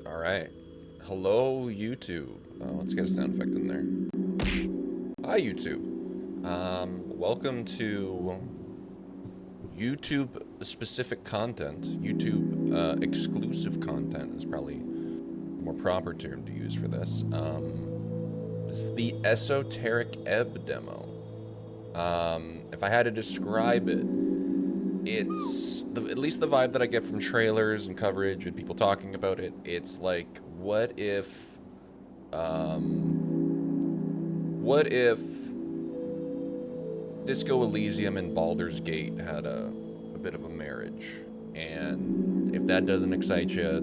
All right. Hello, YouTube. Let's get a sound effect in there. Hi, YouTube. Welcome to YouTube specific content. YouTube exclusive content is probably a more proper term to use for this. This is the Esoteric Ebb demo. If I had to describe it, it's at least the vibe that I get from trailers and coverage and people talking about it. It's like, what if Disco Elysium and Baldur's Gate had a bit of a marriage? And if that doesn't excite you,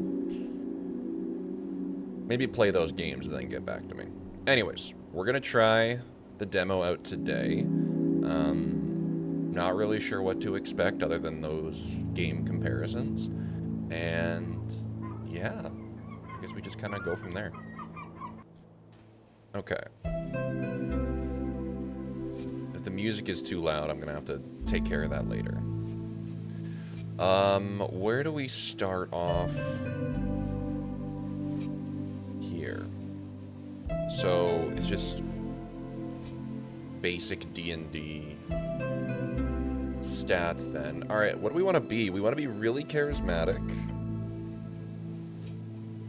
maybe play those games and then get back to me. Anyways, we're gonna try the demo out today. Not really sure what to expect other than those game comparisons. And yeah, I guess we just kind of go from there. Okay. If the music is too loud, I'm gonna have to take care of that later. Where do we start off? Here. So it's just basic D&D stats then. All right, what do we want to be? We want to be really charismatic.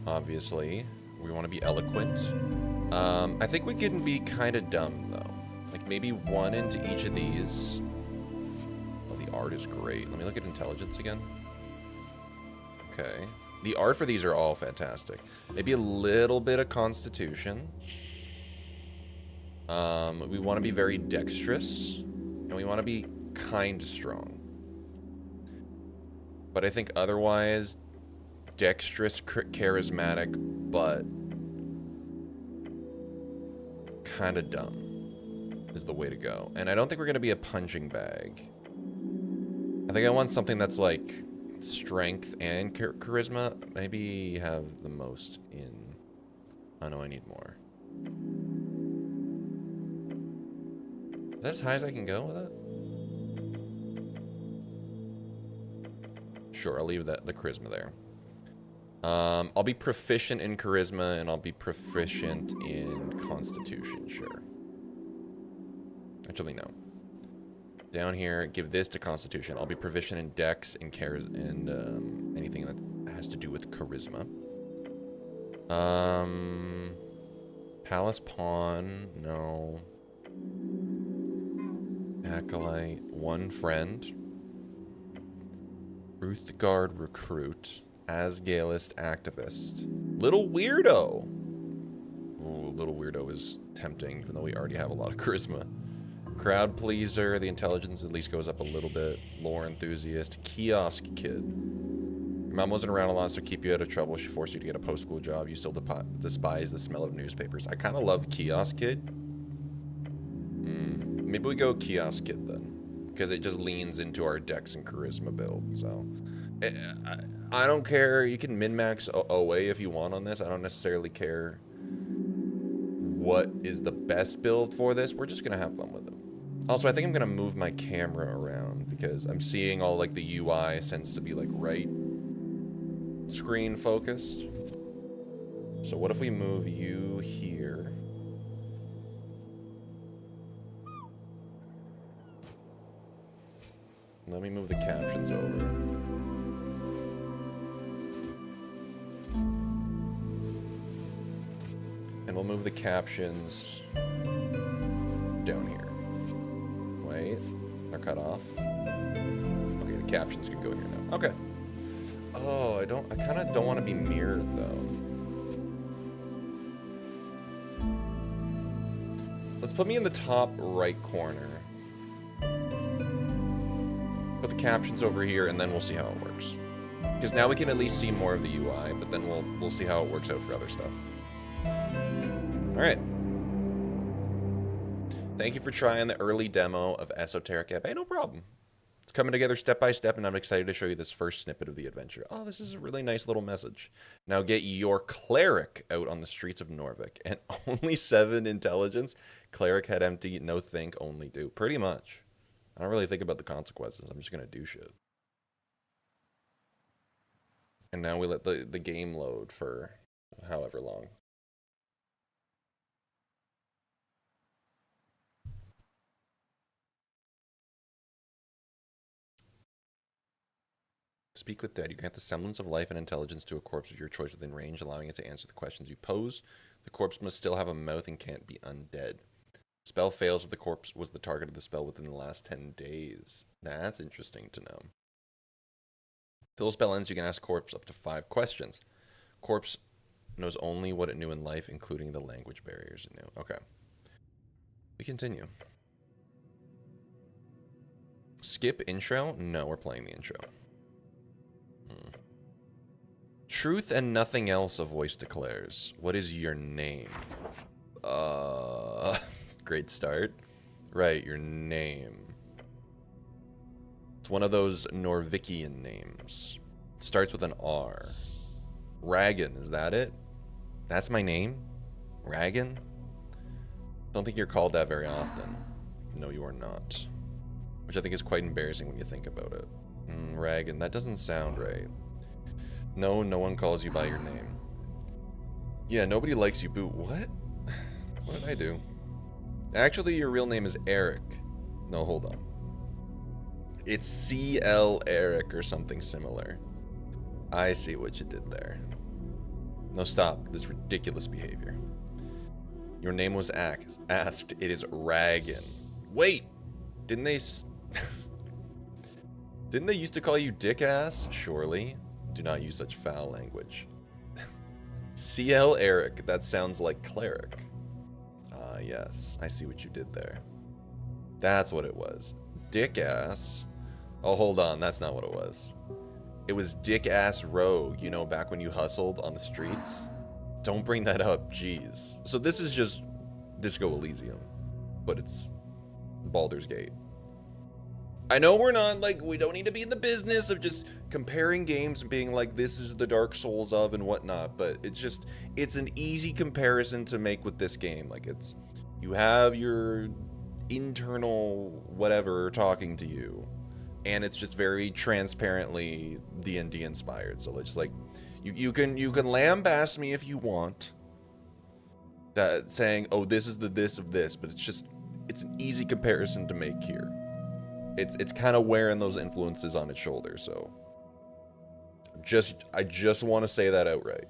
Obviously, we want to be eloquent. I think we can be kind of dumb though. Like maybe one into each of these. Oh, the art is great. Let me look at intelligence again. Okay. The art for these are all fantastic. Maybe a little bit of constitution. We want to be very dexterous. And we want to be kind of strong. But I think otherwise, dexterous, charismatic, but kind of dumb is the way to go. And I don't think we're going to be a punching bag. I think I want something that's like strength and charisma. Maybe have the most in... Oh no, I need more. Is that as high as I can go with it? Sure, I'll leave the charisma there. I'll be proficient in charisma and I'll be proficient in constitution, sure. Actually, no. Down here, give this to constitution. I'll be proficient in dex and anything that has to do with charisma. Palace pawn, no. Acolyte, one friend. Ruthgard recruit. Asgalist activist. Little weirdo. Ooh, little weirdo is tempting, even though we already have a lot of charisma. Crowd pleaser, the intelligence at least goes up a little bit. Lore enthusiast, kiosk kid. Your mom wasn't around a lot, so keep you out of trouble. She forced you to get a post-school job. You still despise the smell of newspapers. I kind of love kiosk kid. Maybe we go kiosk kid then, because it just leans into our dex and charisma build. So I don't care. You can min-max away if you want on this. I don't necessarily care what is the best build for this. We're just gonna have fun with it. Also, I think I'm gonna move my camera around because I'm seeing all like the UI tends to be like right screen focused. So what if we move you here? Let me move the captions over. And we'll move the captions down here. Wait, they're cut off. Okay, the captions can go here now. Okay. Oh, I kind of don't want to be mirrored though. Let's put me in the top right corner. Put the captions over here and then we'll see how it works. Because now we can at least see more of the UI, but then we'll see how it works out for other stuff. Alright. Thank you for trying the early demo of Esoteric Ebb. Hey, no problem. It's coming together step by step, and I'm excited to show you this first snippet of the adventure. Oh, this is a really nice little message. Now get your cleric out on the streets of Norvik. And only 7 intelligence. Cleric head empty, no think, only do. Pretty much. I don't really think about the consequences. I'm just going to do shit. And now we let the game load for however long. Speak with dead. You grant the semblance of life and intelligence to a corpse of your choice within range, allowing it to answer the questions you pose. The corpse must still have a mouth and can't be undead. Spell fails if the corpse was the target of the spell within the last 10 days. That's interesting to know. Till the spell ends, you can ask corpse up to 5 questions. Corpse knows only what it knew in life, including the language barriers it knew. Okay. We continue. Skip intro? No, we're playing the intro. Truth and nothing else, a voice declares. What is your name? Great start. Right, your name. It's one of those Norvikian names. It starts with an R. Ragan, is that it? That's my name? Ragan? Don't think you're called that very often. No, you are not. Which I think is quite embarrassing when you think about it. Ragan, that doesn't sound right. No, no one calls you by your name. Yeah, nobody likes you, boo. What? What did I do? Actually, your real name is Eric. No, hold on. It's CL Eric or something similar. I see what you did there. No, stop this ridiculous behavior. Your name was asked. It is Ragan. Wait! Didn't they... Didn't they used to call you dick ass? Surely. Do not use such foul language. CL Eric. That sounds like cleric. Ah, yes. I see what you did there. That's what it was. Dick ass. Oh, hold on. That's not what it was. It was dick ass rogue. You know, back when you hustled on the streets. Don't bring that up. Jeez. So this is just Disco Elysium. But it's Baldur's Gate. I know we're not, like, we don't need to be in the business of just comparing games and being like, this is the Dark Souls of and whatnot, but it's just, it's an easy comparison to make with this game. Like, it's, you have your internal whatever talking to you, and it's just very transparently D&D inspired. So it's like, you can lambaste me if you want, that saying, oh, this is the this of this, but it's an easy comparison to make here. It's kind of wearing those influences on its shoulders, so I just want to say that outright.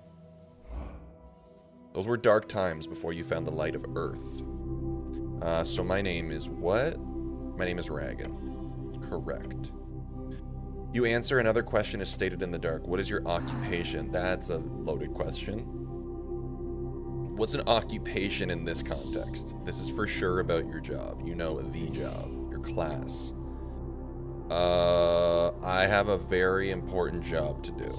Those were dark times before you found the light of Earth. So my name is what? My name is Ragan. Correct. You answer another question is stated in the dark. What is your occupation? That's a loaded question. What's an occupation in this context? This is for sure about your job. You know, the job, your class. I have a very important job to do.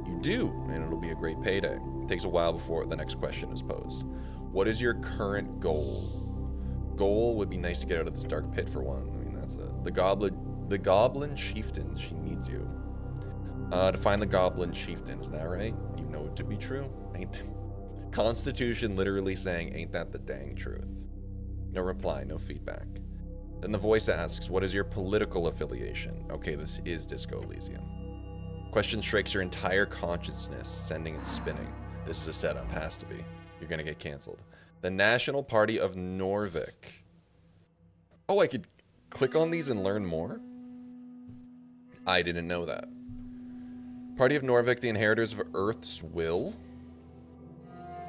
You do, and it'll be a great payday. It takes a while before the next question is posed. What is your current goal? Goal would be nice to get out of this dark pit for one. I mean, that's the goblin chieftain. She needs you. To find the goblin chieftain, is that right? You know it to be true? Constitution literally saying, ain't that the dang truth? No reply, no feedback. Then the voice asks, what is your political affiliation? Okay, this is Disco Elysium. Question strikes your entire consciousness, sending it spinning. This is a setup, has to be. You're gonna get canceled. The National Party of Norvik. Oh, I could click on these and learn more? I didn't know that. Party of Norvik, the inheritors of Earth's will.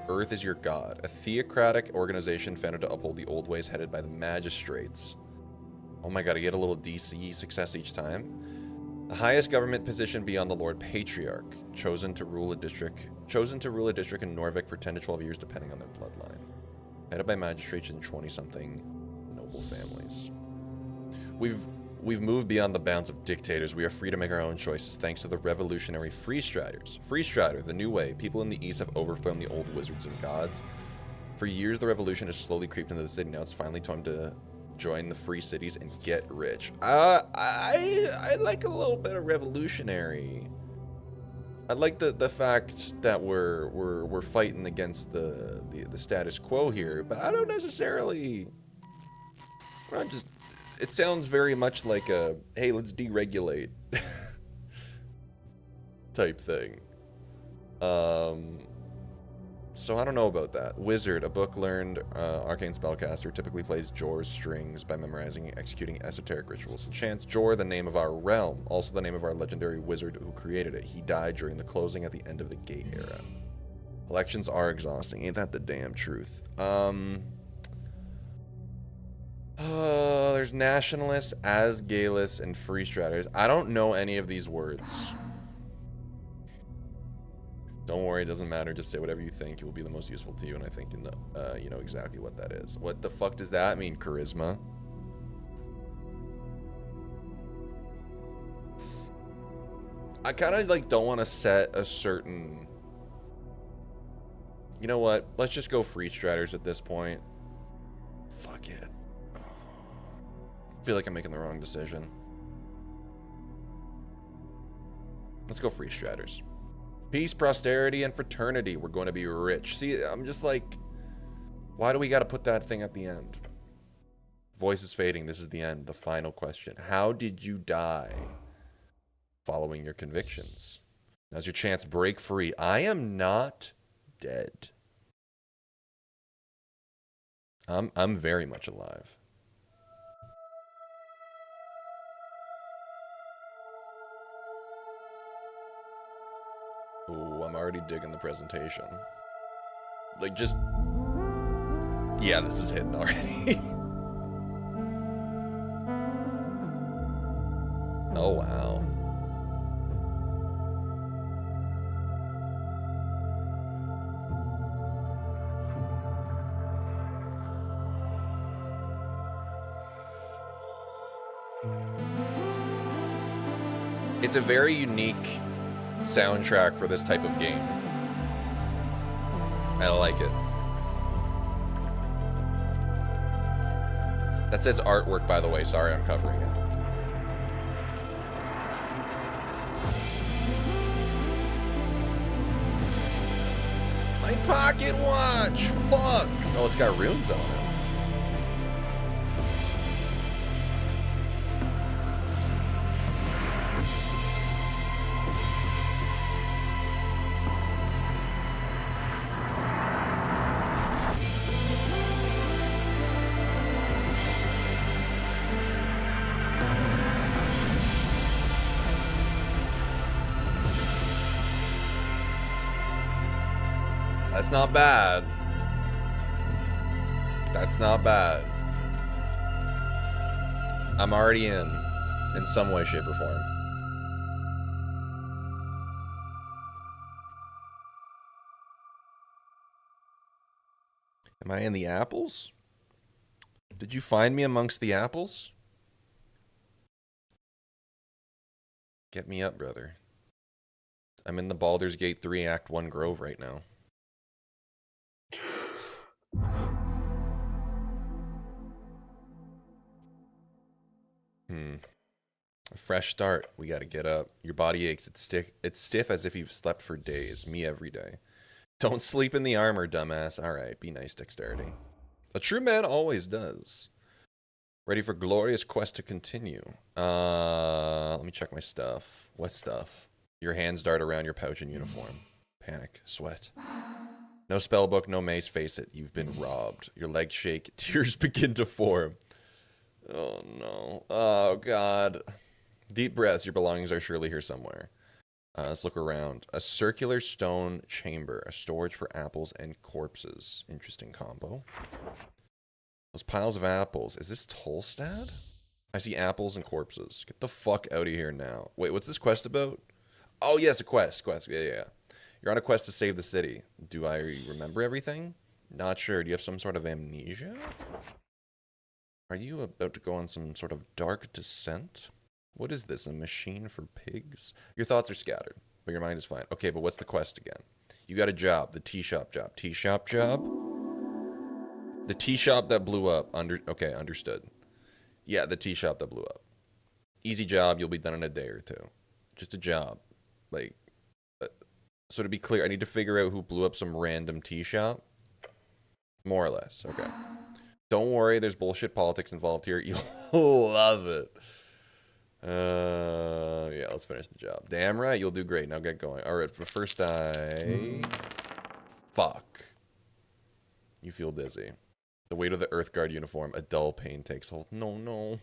Earth is your god. A theocratic organization founded to uphold the old ways, headed by the magistrates. Oh my god, I get a little DC success each time. The highest government position beyond the Lord Patriarch, chosen to rule a district in Norvik for 10 to 12 years, depending on their bloodline. Headed by magistrates and 20-something noble families. We've moved beyond the bounds of dictators. We are free to make our own choices, thanks to the revolutionary Free Striders. Free Strider, the new way. People in the East have overthrown the old wizards and gods. For years, the revolution has slowly creeped into the city. Now it's finally time to join the free cities and get rich. I like a little bit of revolutionary. I like the fact that we're fighting against the status quo here, but I don't necessarily. I'm just. It sounds very much like a hey, let's deregulate type thing. So I don't know about that. Wizard, a book learned arcane spellcaster, typically plays Jor's strings by memorizing and executing esoteric rituals and chants. Jor, the name of our realm, also the name of our legendary wizard who created it. He died during the closing at the end of the Gate era. Elections are exhausting. Ain't that the damn truth? There's nationalists, Asgalists, and free straters. I don't know any of these words. Don't worry, it doesn't matter. Just say whatever you think. It will be the most useful to you, and I think you know exactly what that is. What the fuck does that mean, charisma? I kind of like don't want to set a certain... You know what? Let's just go free straters at this point. Fuck it. I feel like I'm making the wrong decision. Let's go free straters. Peace, prosperity, and fraternity. We're going to be rich. See, I'm just like, why do we got to put that thing at the end? Voice is fading. This is the end. The final question. How did you die? Following your convictions. Now's your chance. Break free. I am not dead. I'm very much alive. Ooh, I'm already digging the presentation. Like, just... Yeah, this is hidden already. Oh, wow. It's a very unique soundtrack for this type of game. I like it. That says artwork, by the way. Sorry, I'm covering it. My pocket watch! Fuck! Oh, it's got runes on it. That's not bad. That's not bad. I'm already in some way, shape, or form. Am I in the apples? Did you find me amongst the apples? Get me up, brother. I'm in the Baldur's Gate 3 Act 1 Grove right now. A fresh start. We gotta get up. Your body aches. It's stiff as if you've slept for days. Me every day. Don't sleep in the armor, dumbass. Alright, be nice, dexterity. A true man always does. Ready for glorious quest to continue. Let me check my stuff. What stuff? Your hands dart around your pouch and uniform. Panic. Sweat. No spellbook, no mace. Face it. You've been robbed. Your legs shake. Tears begin to form. Oh, no. Oh, God. Deep breaths. Your belongings are surely here somewhere. Let's look around. A circular stone chamber. A storage for apples and corpses. Interesting combo. Those piles of apples. Is this Tolstad? I see apples and corpses. Get the fuck out of here now. Wait, what's this quest about? Oh, yes, a quest. Yeah. You're on a quest to save the city. Do I remember everything? Not sure. Do you have some sort of amnesia? Are you about to go on some sort of dark descent? What is this, a machine for pigs? Your thoughts are scattered, but your mind is fine. Okay, but what's the quest again? You got a job, the tea shop job. Tea shop job? The tea shop that blew up. Okay, understood. Yeah, the tea shop that blew up. Easy job, you'll be done in a day or two. Just a job. Like, so to be clear, I need to figure out who blew up some random tea shop. More or less, okay. Don't worry, there's bullshit politics involved here. You'll love it. Yeah, let's finish the job. Damn right, you'll do great. Now get going. All right, but first Fuck. You feel dizzy. The weight of the Earth Guard uniform, a dull pain takes hold. No, no.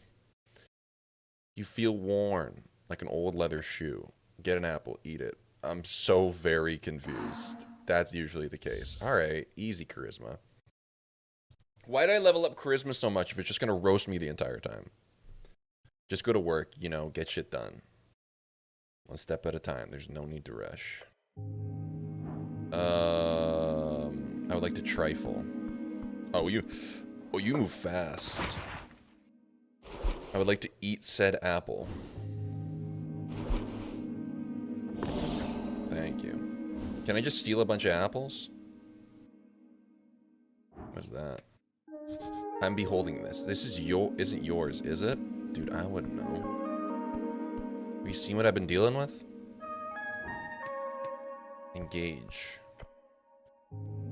You feel worn, like an old leather shoe. Get an apple, eat it. I'm so very confused. That's usually the case. Alright, easy charisma. Why did I level up charisma so much if it's just gonna roast me the entire time? Just go to work, you know, get shit done. One step at a time. There's no need to rush. I would like to trifle. Oh, you move fast. I would like to eat said apple. Thank you. Can I just steal a bunch of apples? What is that? I'm beholding this. This is isn't yours, is it? Dude, I wouldn't know. Have you seen what I've been dealing with? Engage.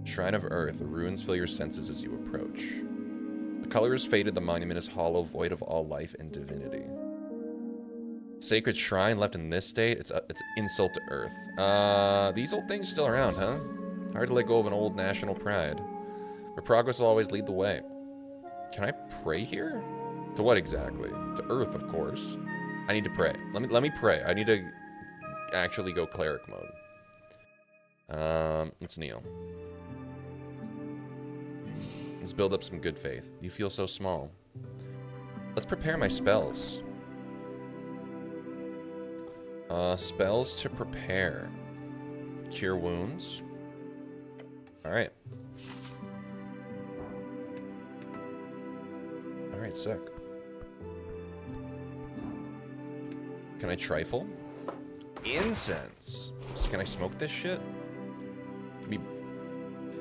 Shrine of Earth. The ruins fill your senses as you approach. The color is faded. The monument is hollow, void of all life and divinity. Sacred shrine left in this state. It's insult to Earth. These old things still around, huh? Hard to let go of an old national pride. But progress will always lead the way. Can I pray here? To what exactly? To Earth, of course. I need to pray. Let me pray. I need to actually go cleric mode. Let's kneel. Let's build up some good faith. You feel so small. Let's prepare my spells. Spells to prepare. Cure wounds. Alright. Alright, sick. Can I trifle? Incense! So can I smoke this shit? Can be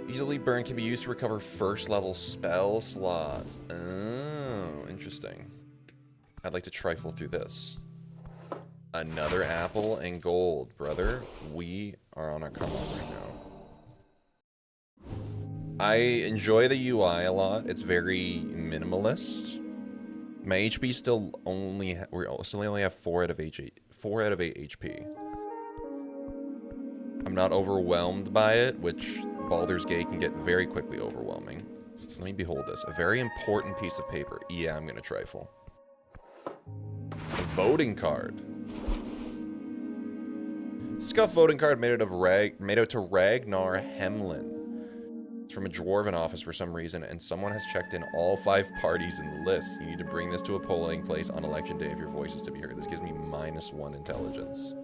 easily burned, can be used to recover first level spell slots. Oh, interesting. I'd like to trifle through this. Another apple and gold, brother. We are on a come on right now. I enjoy the UI a lot. It's very minimalist. My HP still only only have 4 out of 8 HP. I'm not overwhelmed by it, which Baldur's Gate can get very quickly overwhelming. Let me behold this. A very important piece of paper. Yeah, I'm gonna trifle. A voting card. Scuff voting card made out to Ragnar Hemlin. It's from a dwarven office for some reason, and someone has checked in all 5 parties in the list. You need to bring this to a polling place on election day if your voice is to be heard. This gives me -1 intelligence.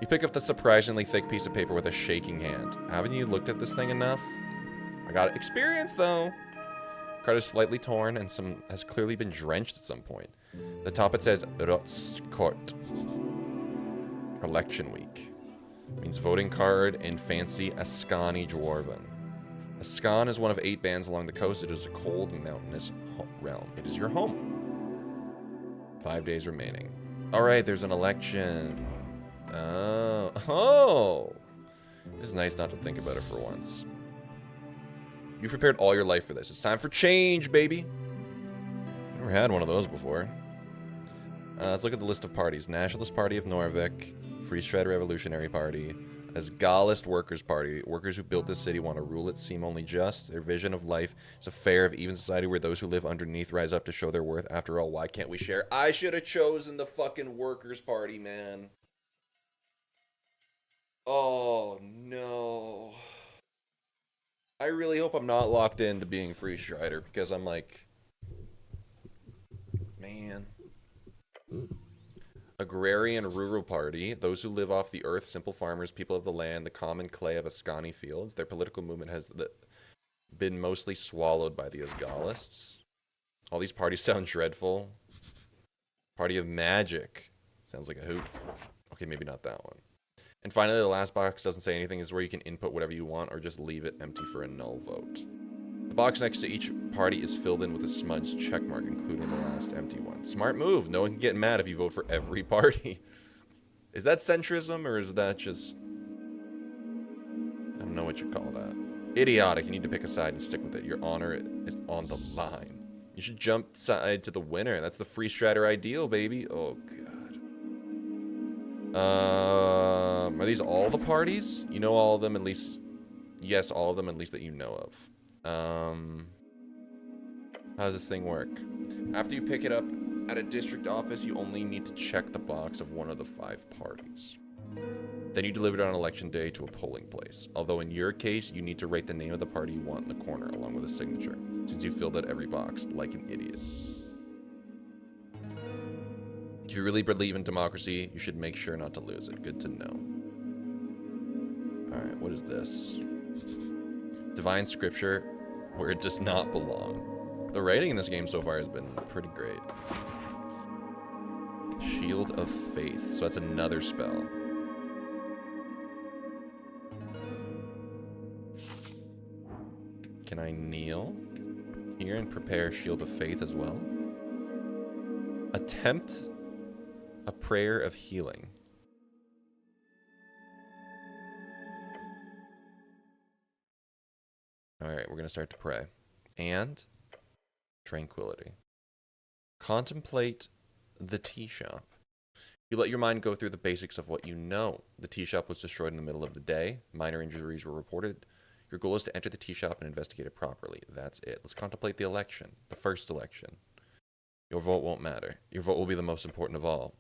You pick up the surprisingly thick piece of paper with a shaking hand. Haven't you looked at this thing enough? I got experience, though. Card is slightly torn and has clearly been drenched at some point. The top it says Rotskort. Election week. Means voting card in fancy Ascani Dwarven. Ascan is one of 8 bands along the coast. It is a cold and mountainous realm. It is your home. 5 days remaining. Alright, there's an election. Oh! It's nice not to think about it for once. You prepared all your life for this. It's time for change, baby! Never had one of those before. Let's look at the list of parties. Nationalist Party of Norvik, Free Strider Revolutionary Party, Asgalist Workers' Party. Workers who built this city want to rule it, seem only just. Their vision of life is a fair of even society where those who live underneath rise up to show their worth. After all, why can't we share? I should have chosen the fucking Workers' Party, man. Oh, no. I really hope I'm not locked into being Free Strider, because I'm like... Man... Agrarian Rural Party, those who live off the earth, simple farmers, people of the land, the common clay of Ascani fields. Their political movement has been mostly swallowed by the Asgalists. All these parties sound dreadful. Party of Magic. Sounds like a hoot. Okay, maybe not that one. And finally, the last box doesn't say anything. This is where you can input whatever you want or just leave it empty for a null vote. The box next to each party is filled in with a smudged checkmark, including the last empty one. Smart move. No one can get mad if you vote for every party. Is that centrism, or is that just... I don't know what you call that. Idiotic. You need to pick a side and stick with it. Your honor is on the line. You should jump side to the winner. That's the Free Strider ideal, baby. Oh, God. Are these all the parties? You know all of them, at least... Yes, all of them, at least that you know of. How does this thing work? After you pick it up at a district office, you only need to check the box of one of the 5 parties. Then you deliver it on election day to a polling place. Although in your case, you need to write the name of the party you want in the corner along with a signature, since you filled out every box like an idiot. If you really believe in democracy, you should make sure not to lose it. Good to know. Alright, what is this? Divine scripture where it does not belong. The writing in this game so far has been pretty great. Shield of Faith. So that's another spell. Can I kneel here and prepare Shield of Faith as well? Attempt a prayer of healing. Alright, we're going to start to pray. And tranquility. Contemplate the tea shop. You let your mind go through the basics of what you know. The tea shop was destroyed in the middle of the day. Minor injuries were reported. Your goal is to enter the tea shop and investigate it properly. That's it. Let's contemplate the election. The first election. Your vote won't matter. Your vote will be the most important of all.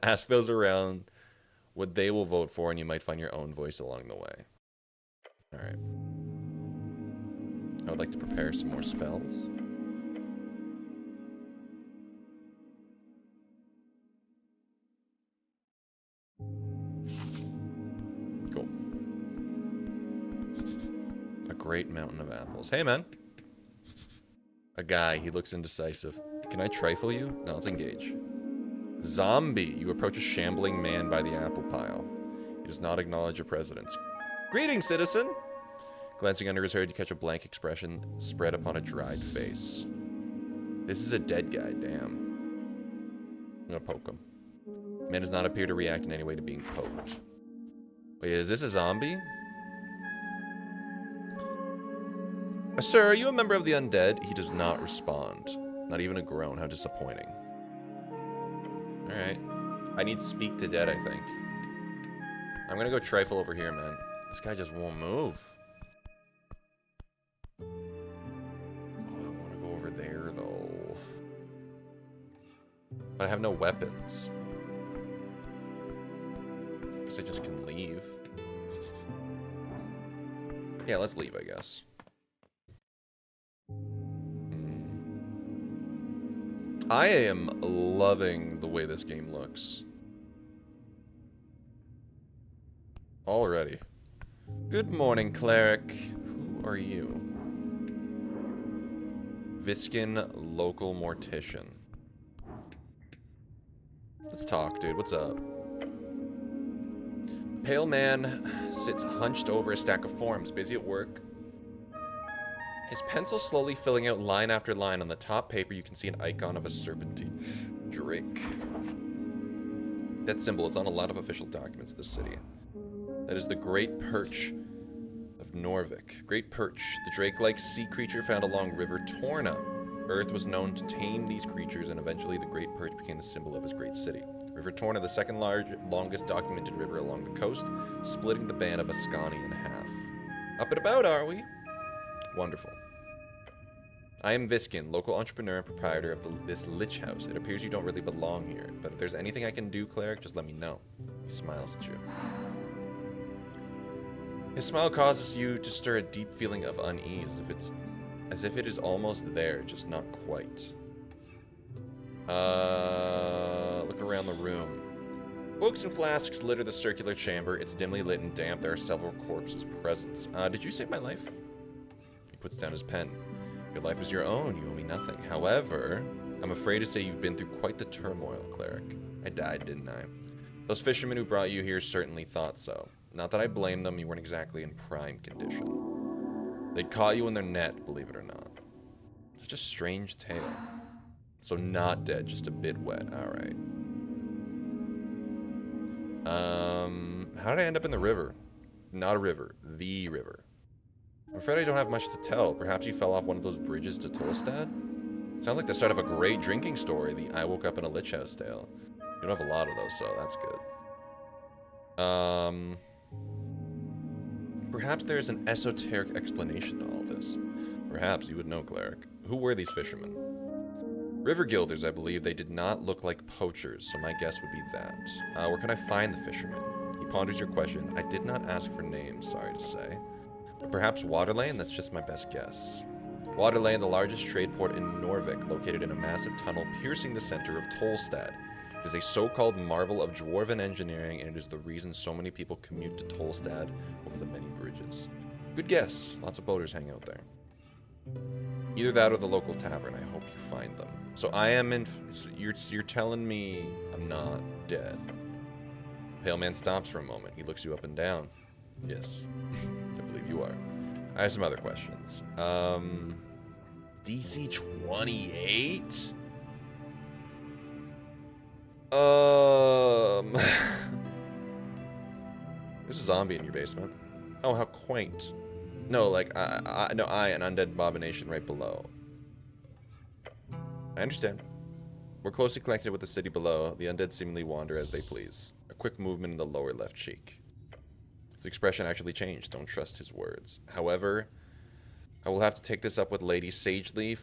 Ask those around what they will vote for, and you might find your own voice along the way. Alright. I would like to prepare some more spells. Cool. A great mountain of apples. Hey, man. A guy. He looks indecisive. Can I trifle you? No, let's engage. Zombie. You approach a shambling man by the apple pile. He does not acknowledge your presence. Greetings, citizen. Glancing under his hood, you catch a blank expression spread upon a dried face. This is a dead guy, damn. I'm gonna poke him. Man does not appear to react in any way to being poked. Wait, is this a zombie? Sir, are you a member of the undead? He does not respond. Not even a groan. How disappointing. Alright. I need speak to dead, I think. I'm gonna go trifle over here, man. This guy just won't move. Oh, I want to go over there, though. But I have no weapons. I guess I just can leave. Yeah, let's leave, I guess. I am loving the way this game looks. Already. Good morning, cleric. Who are you? Viskin, local mortician. Let's talk, dude. What's up? Pale man sits hunched over a stack of forms, busy at work. His pencil slowly filling out line after line. On the top paper, you can see an icon of a serpentine drake. That symbol, it's on a lot of official documents of the city. That is the Great Perch of Norvik. Great Perch, the drake-like sea creature found along River Torna. Earth was known to tame these creatures, and eventually the Great Perch became the symbol of his great city. River Torna, the second longest documented river along the coast, splitting the band of Ascani in half. Up and about, are we? Wonderful. I am Viskin, local entrepreneur and proprietor of this lich house. It appears you don't really belong here, but if there's anything I can do, cleric, just let me know. He smiles at you. His smile causes you to stir a deep feeling of unease, as if it is almost there, just not quite. Look around the room. Books and flasks litter the circular chamber. It's dimly lit and damp. There are several corpses present. Did you save my life? He puts down his pen. Your life is your own. You owe me nothing. However, I'm afraid to say you've been through quite the turmoil, cleric. I died, didn't I? Those fishermen who brought you here certainly thought so. Not that I blame them. You weren't exactly in prime condition. They'd caught you in their net, believe it or not. Such a strange tale. So not dead, just a bit wet. Alright. How did I end up in the river? Not a river. The river. I'm afraid I don't have much to tell. Perhaps you fell off one of those bridges to Tolstad? Sounds like the start of a great drinking story. The I woke up in a lich house tale. You don't have a lot of those, so that's good. Perhaps there is an esoteric explanation to all this. Perhaps you would know, cleric. Who were these fishermen? River guilders, I believe. They did not look like poachers, so my guess would be that. Where can I find the fishermen? He ponders your question. I did not ask for names, sorry to say. Perhaps Waterlane? That's just my best guess. Waterlane, the largest trade port in Norvik, located in a massive tunnel piercing the center of Tolstad. It is a so-called marvel of dwarven engineering, and it is the reason so many people commute to Tolstad over the many bridges. Good guess. Lots of boaters hang out there. Either that or the local tavern. I hope you find them. So I am in... You're telling me I'm not dead. Pale man stops for a moment. He looks you up and down. Yes, I believe you are. I have some other questions. DC 28? There's a zombie in your basement. Oh, how quaint. No, like, an undead abomination right below. I understand. We're closely connected with the city below. The undead seemingly wander as they please. A quick movement in the lower left cheek. His expression actually changed. Don't trust his words. However, I will have to take this up with Lady Sageleaf.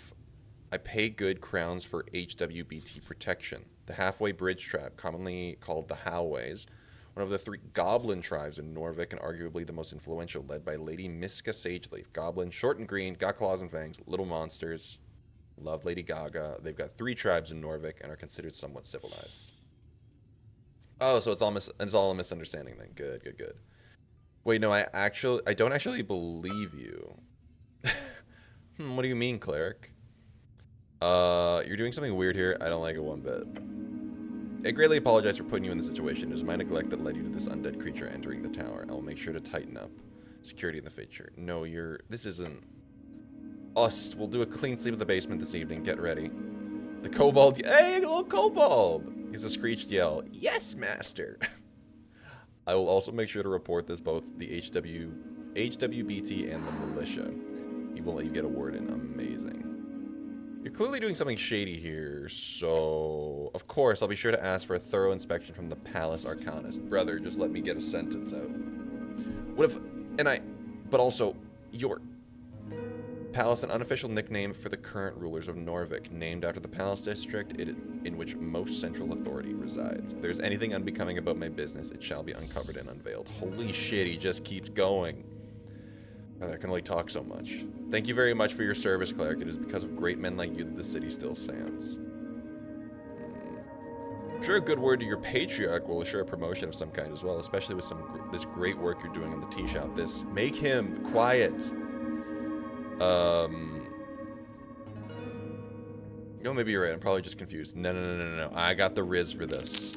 I pay good crowns for HWBT protection. The halfway bridge tribe, commonly called the Howways, one of the 3 goblin tribes in Norvik and arguably the most influential, led by Lady Miska Sageleaf. Goblin, short and green, got claws and fangs, little monsters. Love Lady Gaga. They've got 3 tribes in Norvik and are considered somewhat civilized. Oh, so it's all a misunderstanding then. Good, good, good. Wait, no, I don't actually believe you. What do you mean, cleric? You're doing something weird here. I don't like it one bit. I greatly apologize for putting you in this situation. It was my neglect that led you to this undead creature entering the tower. I will make sure to tighten up security in the future. No, this isn't us. We'll do a clean sweep of the basement this evening. Get ready. The kobold, hey, a little kobold! Is a screeched yell. Yes, master! I will also make sure to report this both the HWBT and the militia. He won't let you get a word in. Amazing. You're clearly doing something shady here, so... Of course, I'll be sure to ask for a thorough inspection from the Palace Arcanist. Brother, just let me get a sentence out. What if... But also, your... Palace, an unofficial nickname for the current rulers of Norvik, named after the Palace District in which most central authority resides. If there's anything unbecoming about my business, it shall be uncovered and unveiled. Holy shit, he just keeps going. I can only talk so much. Thank you very much for your service, cleric. It is because of great men like you that the city still stands. I'm sure a good word to your patriarch will assure a promotion of some kind as well, especially with this great work you're doing in the tea shop. Make him quiet. No, maybe you're right. I'm probably just confused. No. I got the riz for this.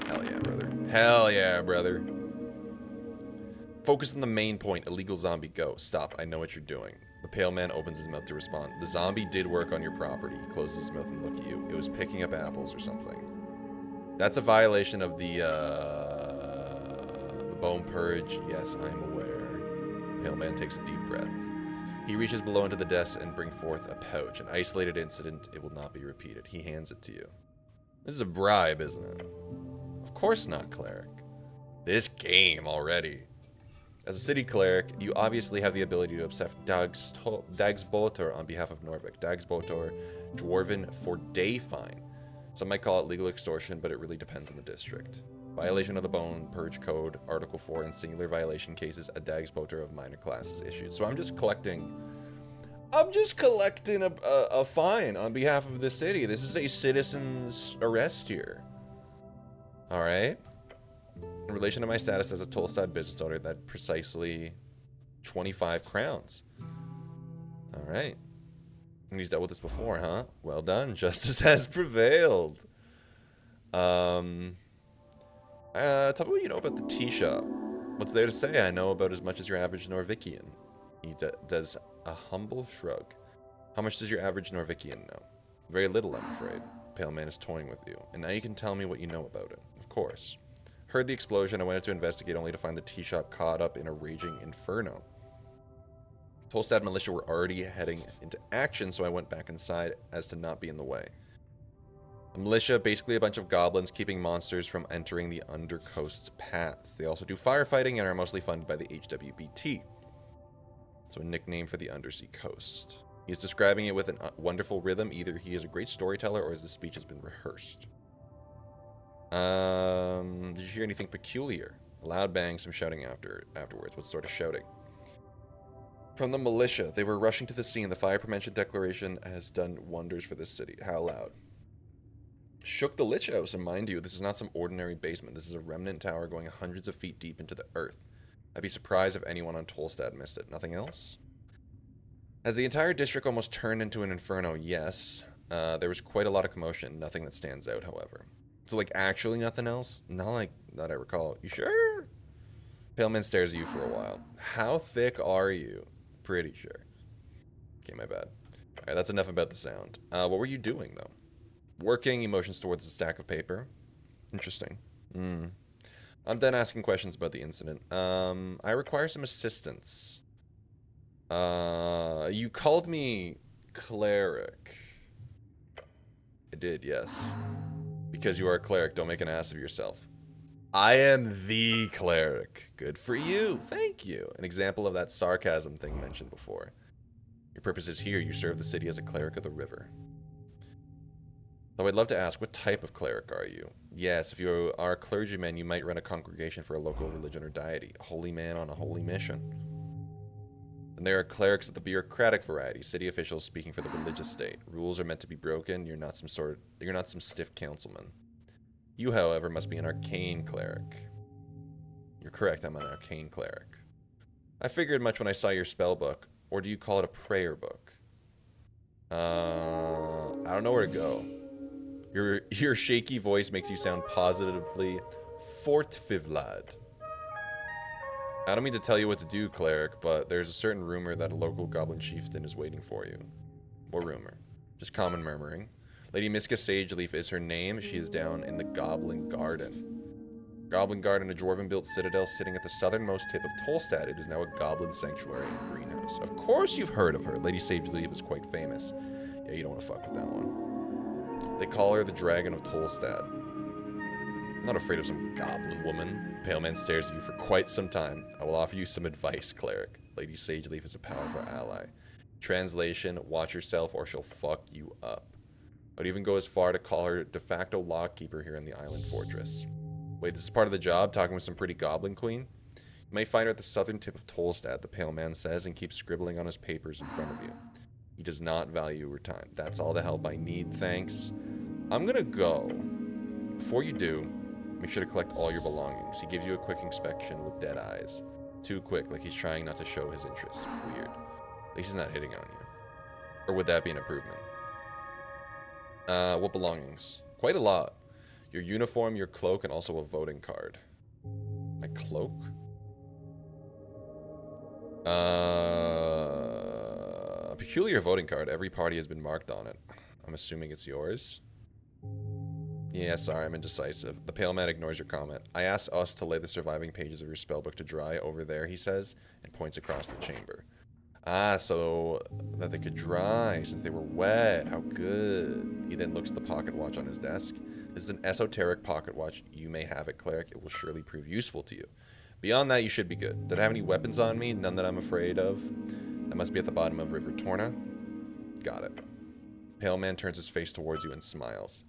Hell yeah, brother. Hell yeah, brother. Focus on the main point. Illegal zombie, go. Stop. I know what you're doing. The pale man opens his mouth to respond. The zombie did work on your property. He closes his mouth and look at you. It was picking up apples or something. That's a violation of the bone purge. Yes, I'm aware. Pale man takes a deep breath. He reaches below into the desk and brings forth a pouch. An isolated incident. It will not be repeated. He hands it to you. This is a bribe, isn't it? Of course not, cleric. This game already. As a city cleric, you obviously have the ability to accept Dagsbotor on behalf of Norvik. Dagsbotor, Dwarven for day fine. Some might call it legal extortion, but it really depends on the district. Violation of the Bone Purge Code, Article 4, and singular violation cases, a Dagsbotor of minor class is issued. So I'm just collecting a fine on behalf of the city. This is a citizen's arrest here. Alright? In relation to my status as a Tolstad business owner, that's precisely 25 crowns. Alright. And he's dealt with this before, huh? Well done. Justice has prevailed. Tell me what you know about the tea shop. What's there to say? I know about as much as your average Norvikian. He does a humble shrug. How much does your average Norvikian know? Very little, I'm afraid. Pale man is toying with you. And now you can tell me what you know about it. Of course. Heard the explosion. I went out to investigate only to find the tea shop caught up in a raging inferno. Tolstad militia were already heading into action, so I went back inside as to not be in the way. A militia, basically a bunch of goblins keeping monsters from entering the Undercoast's paths. They also do firefighting and are mostly funded by the HWBT. So a nickname for the Undersea Coast. He is describing it with a wonderful rhythm. Either he is a great storyteller or his speech has been rehearsed. Did you hear anything peculiar? A loud bang, some shouting afterwards. What sort of shouting? From the militia. They were rushing to the scene. The fire prevention declaration has done wonders for this city. How loud? Shook the Lich House, and mind you, this is not some ordinary basement. This is a remnant tower going hundreds of feet deep into the earth. I'd be surprised if anyone on Tolstad missed it. Nothing else? Has the entire district almost turned into an inferno? Yes. There was quite a lot of commotion. Nothing that stands out, however. So, like, actually nothing else? Not like that I recall. You sure? Paleman stares at you for a while. How thick are you? Pretty sure. Okay, my bad. Alright, that's enough about the sound. What were you doing, though? Working, emotions towards a stack of paper. Interesting. I'm done asking questions about the incident. I require some assistance. You called me cleric. I did, yes. Because you are a cleric, don't make an ass of yourself. I am the cleric. Good for you. Thank you. An example of that sarcasm thing mentioned before. Your purpose is here. You serve the city as a cleric of the river. Though I'd love to ask, what type of cleric are you? Yes, if you are a clergyman, you might run a congregation for a local religion or deity. A holy man on a holy mission. And there are clerics of the bureaucratic variety, city officials speaking for the religious state. Rules are meant to be broken. You're not some stiff councilman. You, however, must be an arcane cleric. You're correct, I'm an arcane cleric. I figured much when I saw your spell book. Or do you call it a prayer book? I don't know where to go. Your shaky voice makes you sound positively fortvivlad. I don't mean to tell you what to do, cleric, but there's a certain rumor that a local goblin chieftain is waiting for you. What rumor? Just common murmuring. Lady Miska Sageleaf is her name. She is down in the Goblin Garden. Goblin Garden, a dwarven-built citadel sitting at the southernmost tip of Tolstad. It is now a goblin sanctuary and greenhouse. Of course you've heard of her. Lady Sageleaf is quite famous. Yeah, you don't want to fuck with that one. They call her the Dragon of Tolstad. I'm not afraid of some goblin woman. Pale Man stares at you for quite some time. I will offer you some advice, cleric. Lady Sageleaf is a powerful ally. Translation, watch yourself or she'll fuck you up. I'd even go as far to call her de facto lockkeeper here in the island fortress. Wait, this is part of the job, talking with some pretty goblin queen? You may find her at the southern tip of Tolstad, the Pale Man says, and keeps scribbling on his papers in front of you. He does not value your time. That's all the help I need, thanks. I'm gonna go. Before you do, make sure to collect all your belongings. He gives you a quick inspection with dead eyes. Too quick, like he's trying not to show his interest. Weird. At least he's not hitting on you. Or would that be an improvement? What belongings? Quite a lot. Your uniform, your cloak, and also a voting card. My cloak? A peculiar voting card. Every party has been marked on it. I'm assuming it's yours. Yeah, sorry, I'm indecisive. The Pale Man ignores your comment. I asked us to lay the surviving pages of your spellbook to dry over there, he says, and points across the chamber. Ah, so that they could dry since they were wet. How good. He then looks at the pocket watch on his desk. This is an esoteric pocket watch. You may have it, cleric. It will surely prove useful to you. Beyond that, you should be good. Did I have any weapons on me? None that I'm afraid of. That must be at the bottom of River Torna. Got it. Pale Man turns his face towards you and smiles.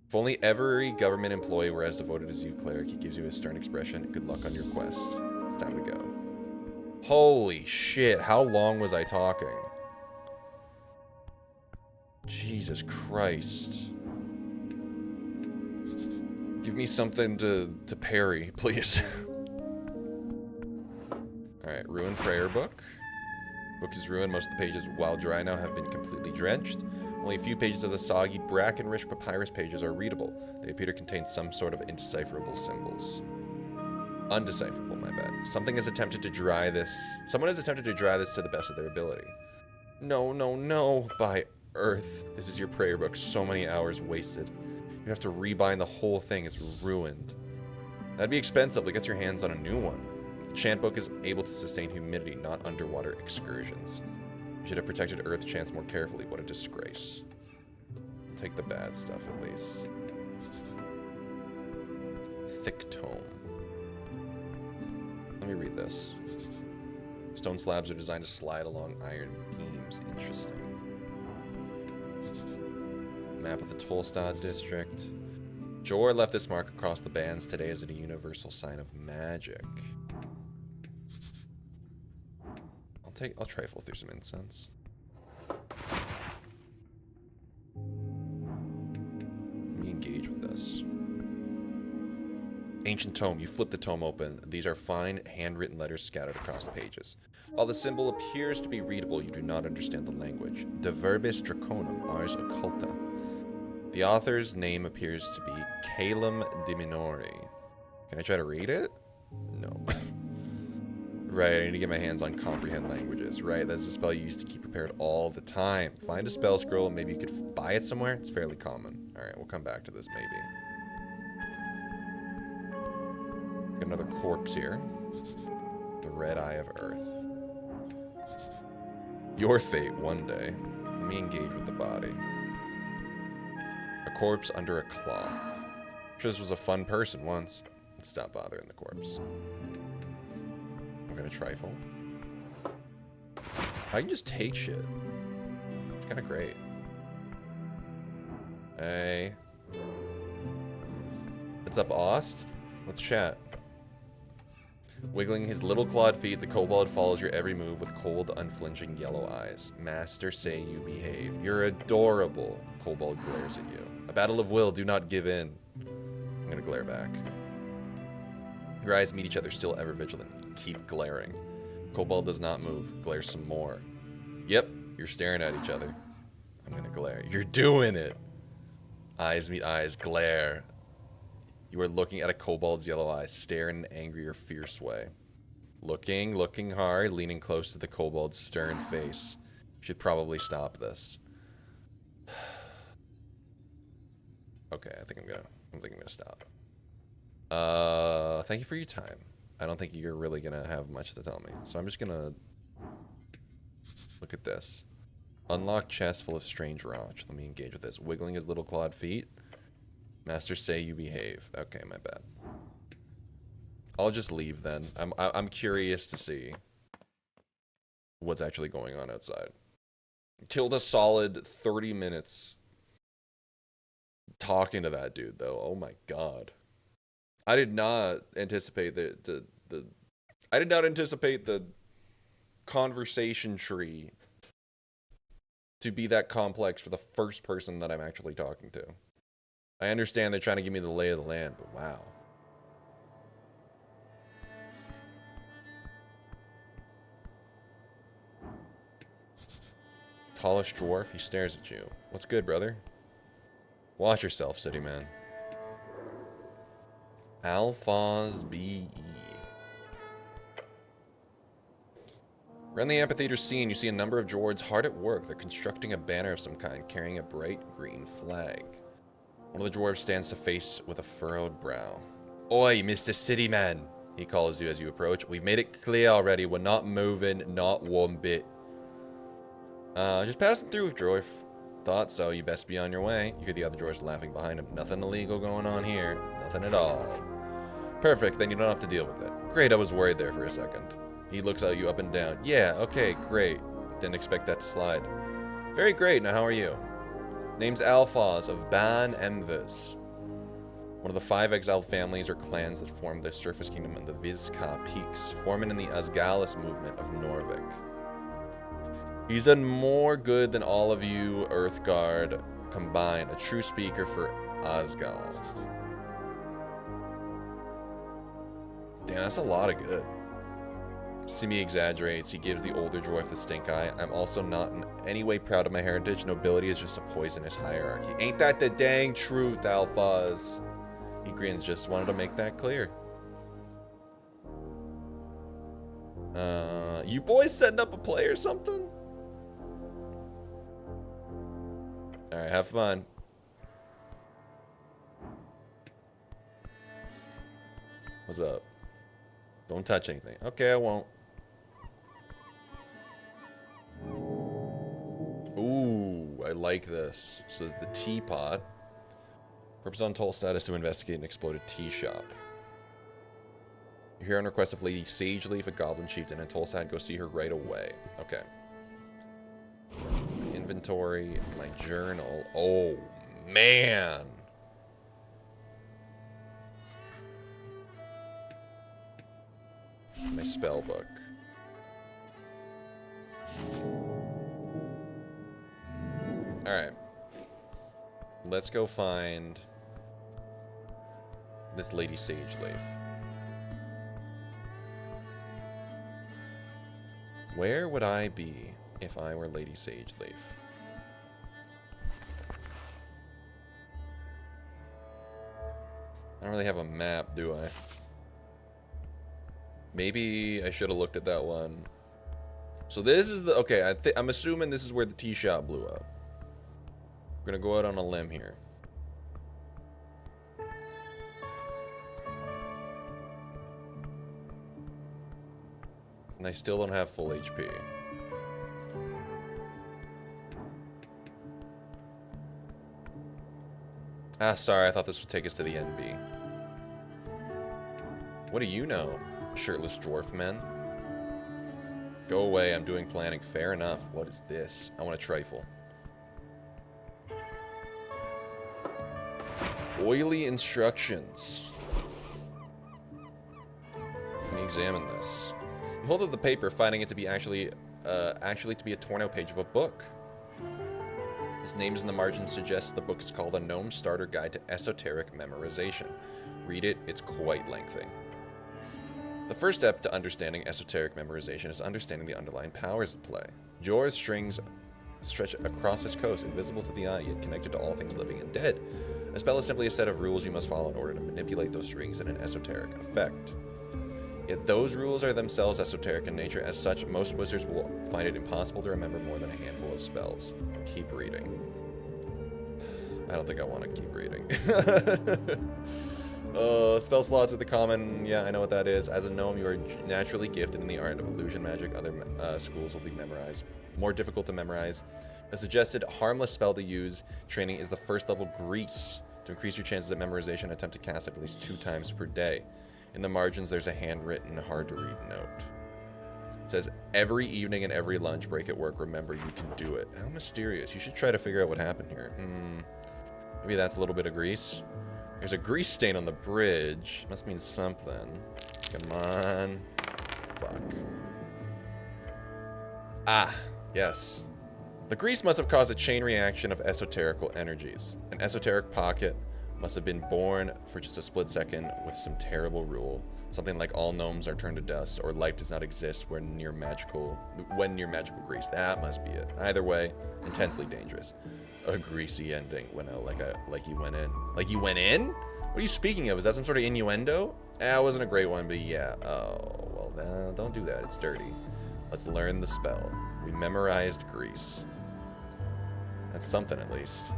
If only every government employee were as devoted as you, cleric. He gives you a stern expression. Good luck on your quest. It's time to go. Holy shit, how long was I talking? Jesus Christ. Give me something to parry, please. Alright, ruined prayer book. Book is ruined. Most of the pages, while dry now, have been completely drenched. Only a few pages of the soggy, bracken-rich papyrus pages are readable. They appear to contain some sort of indecipherable symbols. Undecipherable, my bad. Someone has attempted to dry this to the best of their ability. No, no, no. By Earth. This is your prayer book. So many hours wasted. You have to rebind the whole thing. It's ruined. That'd be expensive. Like, get your hands on a new one. The chant book is able to sustain humidity, not underwater excursions. You should have protected Earth chants more carefully. What a disgrace. take the bad stuff at least. Thick tome. Let me read this. Stone slabs are designed to slide along iron beams. Interesting. Map of the Tolstad district. Jor left this mark across the bands today as a universal sign of magic. I'll trifle through some incense. Let me engage with this. Ancient tome. You flip the tome open. These are fine, handwritten letters scattered across the pages. While the symbol appears to be readable, you do not understand the language. De verbis draconum, ars occulta. The author's name appears to be Calum de Minori. Can I try to read it? No. Right, I need to get my hands on comprehend languages. Right, that's a spell you used to keep prepared all the time. Find a spell scroll, maybe you could buy it somewhere. It's fairly common. Alright, we'll come back to this maybe. Got another corpse here. The Red Eye of Earth. Your fate one day. Let me engage with the body. A corpse under a cloth. I'm sure this was a fun person once. Let's stop bothering the corpse. I'm gonna trifle. I can just take shit. It's kind of great. Hey. What's up, Ost? Let's chat. Wiggling his little clawed feet, the kobold follows your every move with cold, unflinching yellow eyes. Master, say you behave. You're adorable. Kobold glares at you. A battle of will, do not give in. I'm gonna glare back. Your eyes meet each other, still ever vigilant. Keep glaring. Kobold does not move. Glare some more. Yep, you're staring at each other. I'm gonna glare. You're doing it! Eyes meet eyes. Glare. You are looking at a kobold's yellow eyes. Stare in an angry or fierce way. Looking hard, leaning close to the kobold's stern face. You should probably stop this. Okay, I think I'm gonna stop. Thank you for your time. I don't think you're really gonna have much to tell me. So I'm just gonna look at this. Unlock chest full of strange rocks. Let me engage with this. Wiggling his little clawed feet. Master, say you behave. Okay, my bad. I'll just leave then. I'm curious to see what's actually going on outside. Killed a solid 30 minutes talking to that dude though. Oh my god. I did not anticipate the conversation tree to be that complex for the first person that I'm actually talking to. I understand they're trying to give me the lay of the land, but wow. Tallest dwarf, he stares at you. What's good, brother? Watch yourself, city man. Alphaz B.E. Around the amphitheater scene, you see a number of dwarves hard at work. They're constructing a banner of some kind, carrying a bright green flag. One of the dwarves stands to face with a furrowed brow. Oi, Mr. City Man, he calls you as you approach. We've made it clear already. We're not moving, not one bit. Just passing through, dwarf. Thought so. You best be on your way. You hear the other dwarves laughing behind him. Nothing illegal going on here. Nothing at all. Perfect, then you don't have to deal with it. Great, I was worried there for a second. He looks at you up and down. Yeah, okay, great. Didn't expect that to slide. Very great, now how are you? Name's Alphaz of Ban Emvis. One of the 5 exiled families or clans that formed the surface kingdom of the Vizca Peaks, forming in the Asgalis movement of Norvik. He's done more good than all of you Earthguard combined, a true speaker for Asgal. Damn, that's a lot of good. Simi exaggerates. He gives the older dwarf the stink eye. I'm also not in any way proud of my heritage. Nobility is just a poisonous hierarchy. Ain't that the dang truth, Alphaz? He grins. Just wanted to make that clear. You boys setting up a play or something? Alright, have fun. What's up? Don't touch anything. Okay, I won't. Ooh, I like this. So the teapot. Purpose on toll status to investigate an exploded tea shop. You're here on request of Lady Sageleaf, a goblin chieftain, and toll side. Go see her right away. Okay. My inventory, my journal. Oh, man. My spell book. Alright. Let's go find this Lady Sageleaf. Where would I be if I were Lady Sageleaf? I don't really have a map, do I? Maybe I should have looked at that one. So this is the... Okay, I'm assuming this is where the tea shop blew up. I'm gonna go out on a limb here. And I still don't have full HP. Ah, sorry, I thought this would take us to the NB. What do you know, shirtless dwarf men? Go away, I'm doing planning. Fair enough. What is this? I want a trifle. Oily instructions. Let me examine this. You hold up the paper, finding it to be actually to be a torn out page of a book. His names in the margin suggests the book is called A Gnome Starter Guide to Esoteric Memorization. Read it, it's quite lengthy. The first step to understanding esoteric memorization is understanding the underlying powers at play. Jor's strings stretch across his coast, invisible to the eye, yet connected to all things living and dead. A spell is simply a set of rules you must follow in order to manipulate those strings in an esoteric effect. Yet those rules are themselves esoteric in nature. As such, most wizards will find it impossible to remember more than a handful of spells. Keep reading. I don't think I want to keep reading. Spell slots are the common. Yeah, I know what that is. As a gnome, you are naturally gifted in the art of illusion magic. Other schools will be memorized. More difficult to memorize. A suggested harmless spell to use training is the first level Grease. To increase your chances at memorization, attempt to cast it at least 2 times per day. In the margins, there's a handwritten, hard-to-read note. It says, every evening and every lunch break at work, remember you can do it. How mysterious. You should try to figure out what happened here. Maybe that's a little bit of grease. There's a grease stain on the bridge. Must mean something. Come on. Fuck. Ah, yes. The grease must have caused a chain reaction of esoterical energies. An esoteric pocket must have been born for just a split second with some terrible rule. Something like all gnomes are turned to dust, or life does not exist when near magical grease. That must be it. Either way, intensely dangerous. A greasy ending went out like he went in. Like he went in? What are you speaking of? Is that some sort of innuendo? That wasn't a great one, but yeah. Oh, well, don't do that. It's dirty. Let's learn the spell. We memorized grease. That's something at least.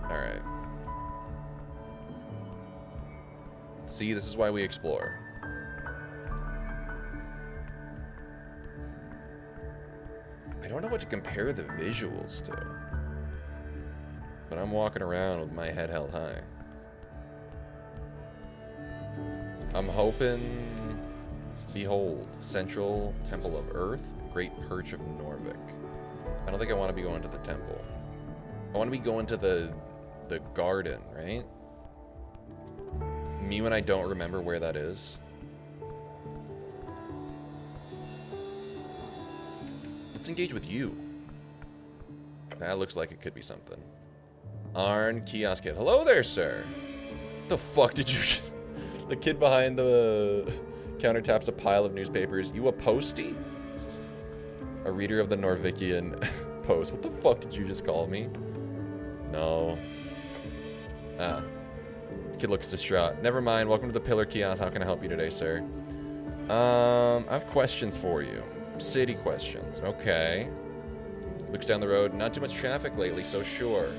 Alright. See, this is why we explore. I don't know what to compare the visuals to. But I'm walking around with my head held high. I'm hoping... Behold, Central Temple of Earth, Great Perch of Norvik. I don't think I want to be going to the temple. I want to be going to the garden, right? Me when I don't remember where that is. Let's engage with you. That looks like it could be something. Arn Kiosk Kid. Hello there, sir. What the fuck did you... The kid behind the counter taps a pile of newspapers. You a postie? A reader of the Norvikian Post. What the fuck did you just call me? No. Ah. This kid looks distraught. Never mind. Welcome to the Pillar Kiosk. How can I help you today, sir? I have questions for you. City questions. Okay. Looks down the road. Not too much traffic lately, so sure.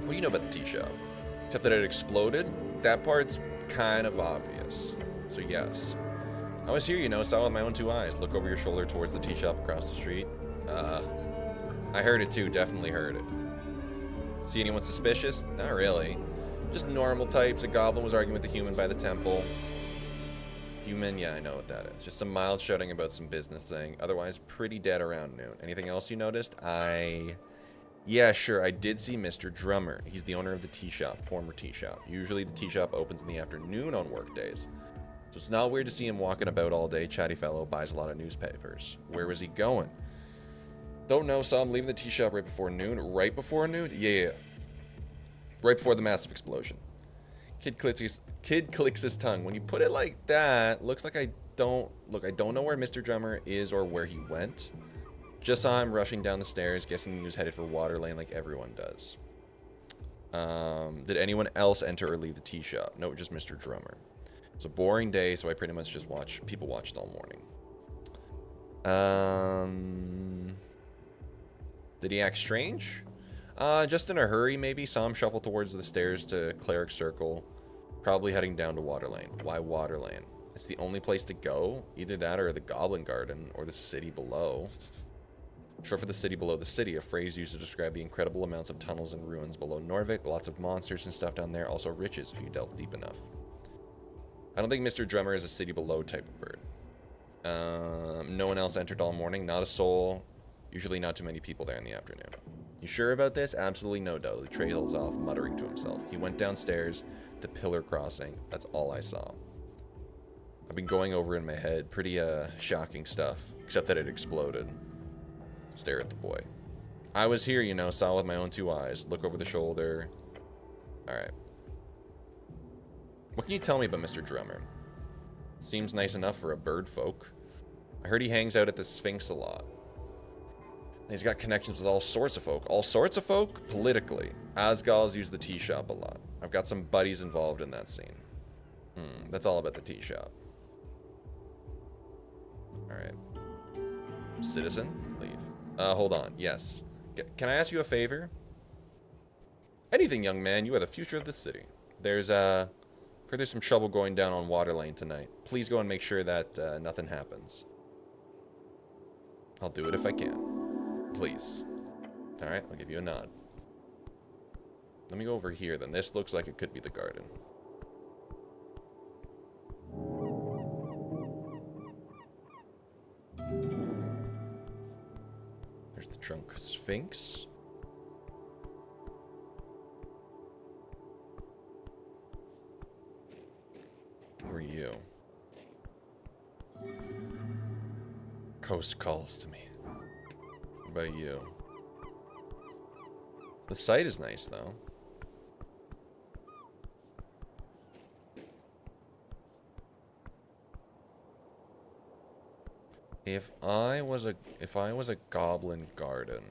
What do you know about the tea shop? Except that it exploded? That part's kind of obvious. So yes. I was here, you know, saw it with my own two eyes. Look over your shoulder towards the tea shop across the street. I heard it too, definitely heard it. See anyone suspicious? Not really. Just normal types. A goblin was arguing with a human by the temple. Human, yeah, I know what that is. Just some mild shouting about some business thing. Otherwise, pretty dead around noon. Anything else you noticed? Yeah, sure, I did see Mr. Drummer. He's the owner of the tea shop, former tea shop. Usually the tea shop opens in the afternoon on work days. So it's not weird to see him walking about all day. Chatty fellow, buys a lot of newspapers. Where was he going? Don't know, saw him leaving the tea shop right before noon. Right before noon? Yeah. Right before the massive explosion. Kid clicks his tongue. When you put it like that, looks like I don't know where Mr. Drummer is or where he went. Just saw him rushing down the stairs, guessing he was headed for Water Lane like everyone does. Did anyone else enter or leave the tea shop? No, just Mr. Drummer. It's a boring day, so I pretty much just people watched all morning. Did he act strange? Just in a hurry, maybe. Saw him shuffle towards the stairs to Cleric Circle, probably heading down to Water Lane. Why Water Lane? It's the only place to go. Either that or the Goblin Garden, or the city below. Short for the city below the city, a phrase used to describe the incredible amounts of tunnels and ruins below Norvik. Lots of monsters and stuff down there. Also riches, if you delve deep enough. I don't think Mr. Drummer is a city below type of bird. No one else entered all morning. Not a soul. Usually not too many people there in the afternoon. You sure about this? Absolutely no doubt. He trails off, muttering to himself. He went downstairs to Pillar Crossing. That's all I saw. I've been going over in my head. Pretty, shocking stuff. Except that it exploded. Stare at the boy. I was here, you know, saw with my own two eyes. Look over the shoulder. Alright. What can you tell me about Mr. Drummer? Seems nice enough for a bird folk. I heard he hangs out at the Sphinx a lot. He's got connections with all sorts of folk. All sorts of folk? Politically. Asgals use the tea shop a lot. I've got some buddies involved in that scene. That's all about the tea shop. Alright. Citizen? Leave. Hold on. Yes. Can I ask you a favor? Anything, young man. You are the future of the city. There's some trouble going down on Water Lane tonight. Please go and make sure that nothing happens. I'll do it if I can. Please. Alright, I'll give you a nod. Let me go over here then. This looks like it could be the garden. There's the trunk Sphinx. Who are you? Coast calls to me. What about you? The site is nice, though. If I was a goblin garden,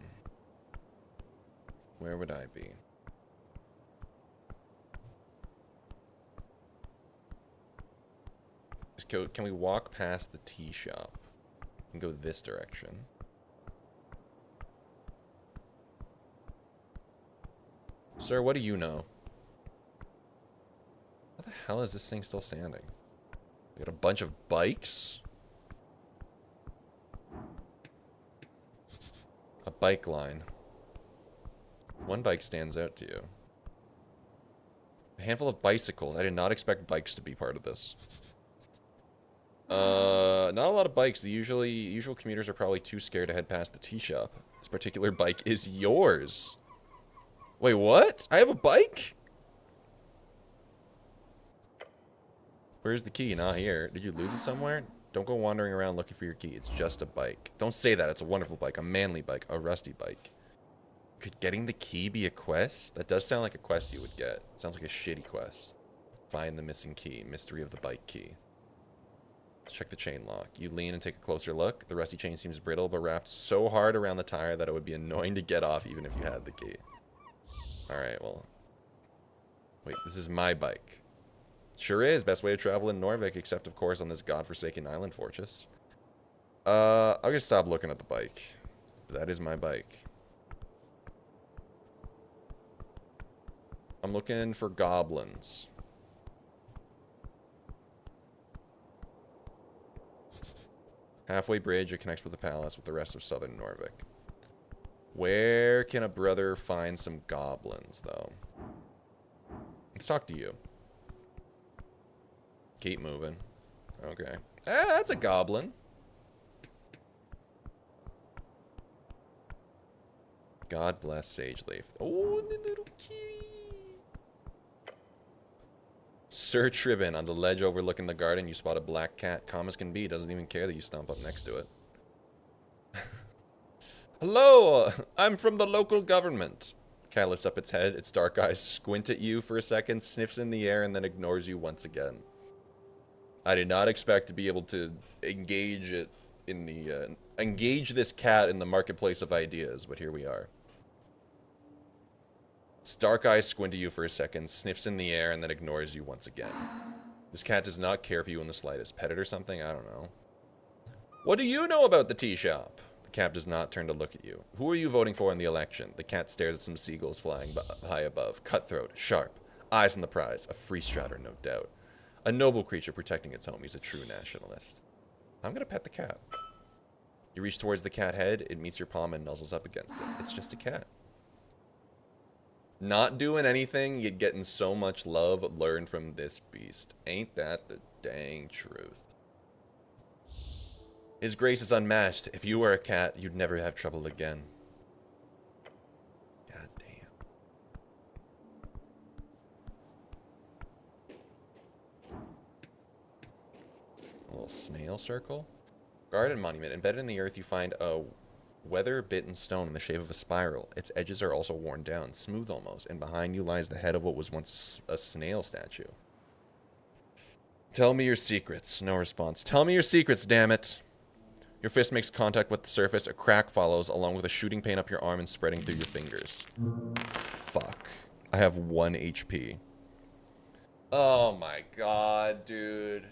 where would I be? Can we walk past the tea shop and go this direction? Sir, what do you know? How the hell is this thing still standing? We got a bunch of bikes? A bike line. One bike stands out to you. A handful of bicycles. I did not expect bikes to be part of this. Not a lot of bikes. The usual commuters are probably too scared to head past the tea shop. This particular bike is yours. Wait, what? I have a bike? Where's the key? Not here. Did you lose it somewhere? Don't go wandering around looking for your key. It's just a bike. Don't say that. It's a wonderful bike. A manly bike. A rusty bike. Could getting the key be a quest? That does sound like a quest you would get. Sounds like a shitty quest. Find the missing key. Mystery of the bike key. Let's check the chain lock. You lean and take a closer look. The rusty chain seems brittle, but wrapped so hard around the tire that it would be annoying to get off even if you had the key. Alright, well. Wait, this is my bike. Sure is. Best way to travel in Norvik, except, of course, on this godforsaken island fortress. I'm gonna stop looking at the bike. That is my bike. I'm looking for goblins. Halfway bridge, it connects with the palace with the rest of southern Norvik. Where can a brother find some goblins, though? Let's talk to you. Keep moving. Okay. Ah, that's a goblin. God bless Sage Leaf. Oh, the little kitty. Search ribbon. On the ledge overlooking the garden, you spot a black cat. Calm as can be. Doesn't even care that you stomp up next to it. Hello, I'm from the local government. Cat lifts up its head. Its dark eyes squint at you for a second, sniffs in the air, and then ignores you once again. I did not expect to be able to engage it in the engage this cat in the marketplace of ideas, but here we are. Its dark eyes squint at you for a second, sniffs in the air, and then ignores you once again. This cat does not care for you in the slightest. Pet it or something? I don't know. What do you know about the tea shop? The cat does not turn to look at you. Who are you voting for in the election? The cat stares at some seagulls flying high above. Cutthroat, sharp, eyes on the prize. A free strider, no doubt. A noble creature protecting its home. He's a true nationalist. I'm gonna pet the cat. You reach towards the cat head. It meets your palm and nuzzles up against it. It's just a cat. Not doing anything, yet getting so much love learned from this beast. Ain't that the dang truth? His grace is unmatched. If you were a cat, you'd never have trouble again. God damn. A little snail circle. Garden monument. Embedded in the earth, you find a weather-bitten stone in the shape of a spiral. Its edges are also worn down, smooth almost, and behind you lies the head of what was once a snail statue. Tell me your secrets. No response. Tell me your secrets, damn it. Your fist makes contact with the surface. A crack follows, along with a shooting pain up your arm and spreading through your fingers. Fuck. I have 1 HP. Oh my god, dude.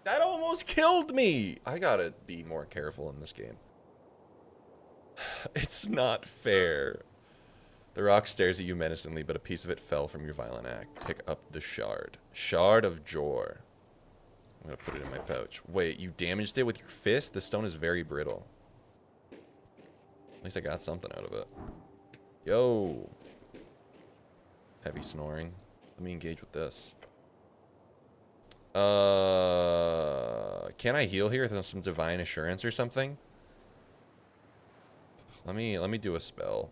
That almost killed me. I gotta be more careful in this game. It's not fair. The rock stares at you menacingly, but a piece of it fell from your violent act. Pick up the shard. Shard of Jor. I'm gonna put it in my pouch. Wait, you damaged it with your fist? The stone is very brittle. At least I got something out of it. Yo. Heavy snoring. Let me engage with this. Can I heal here with some divine assurance or something? Let me do a spell.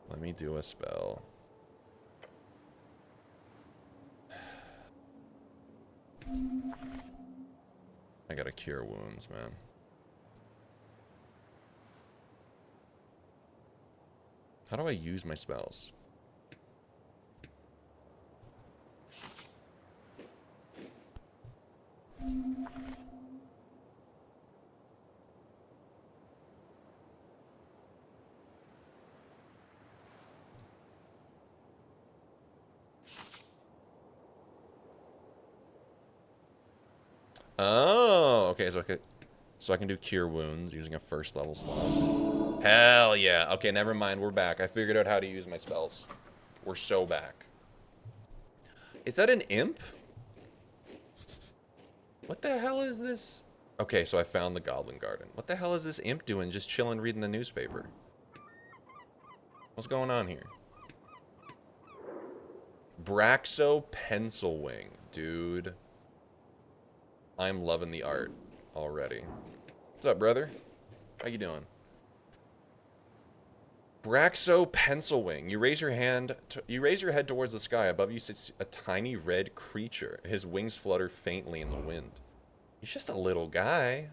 Let me do a spell. I gotta cure wounds, man. How do I use my spells? Oh, okay, so I can do cure wounds using a first level slot. Hell yeah. Okay, never mind, we're back. I figured out how to use my spells. We're so back. Is that an imp? What the hell is this? Okay, so I found the Goblin Garden. What the hell is this imp doing just chilling reading the newspaper? What's going on here? Braxo Pencil Wing. Dude. I'm loving the art already. What's up, brother? How you doing? Braxo Pencil Wing. You raise your head towards the sky. Above you sits a tiny red creature. His wings flutter faintly in the wind. He's just a little guy.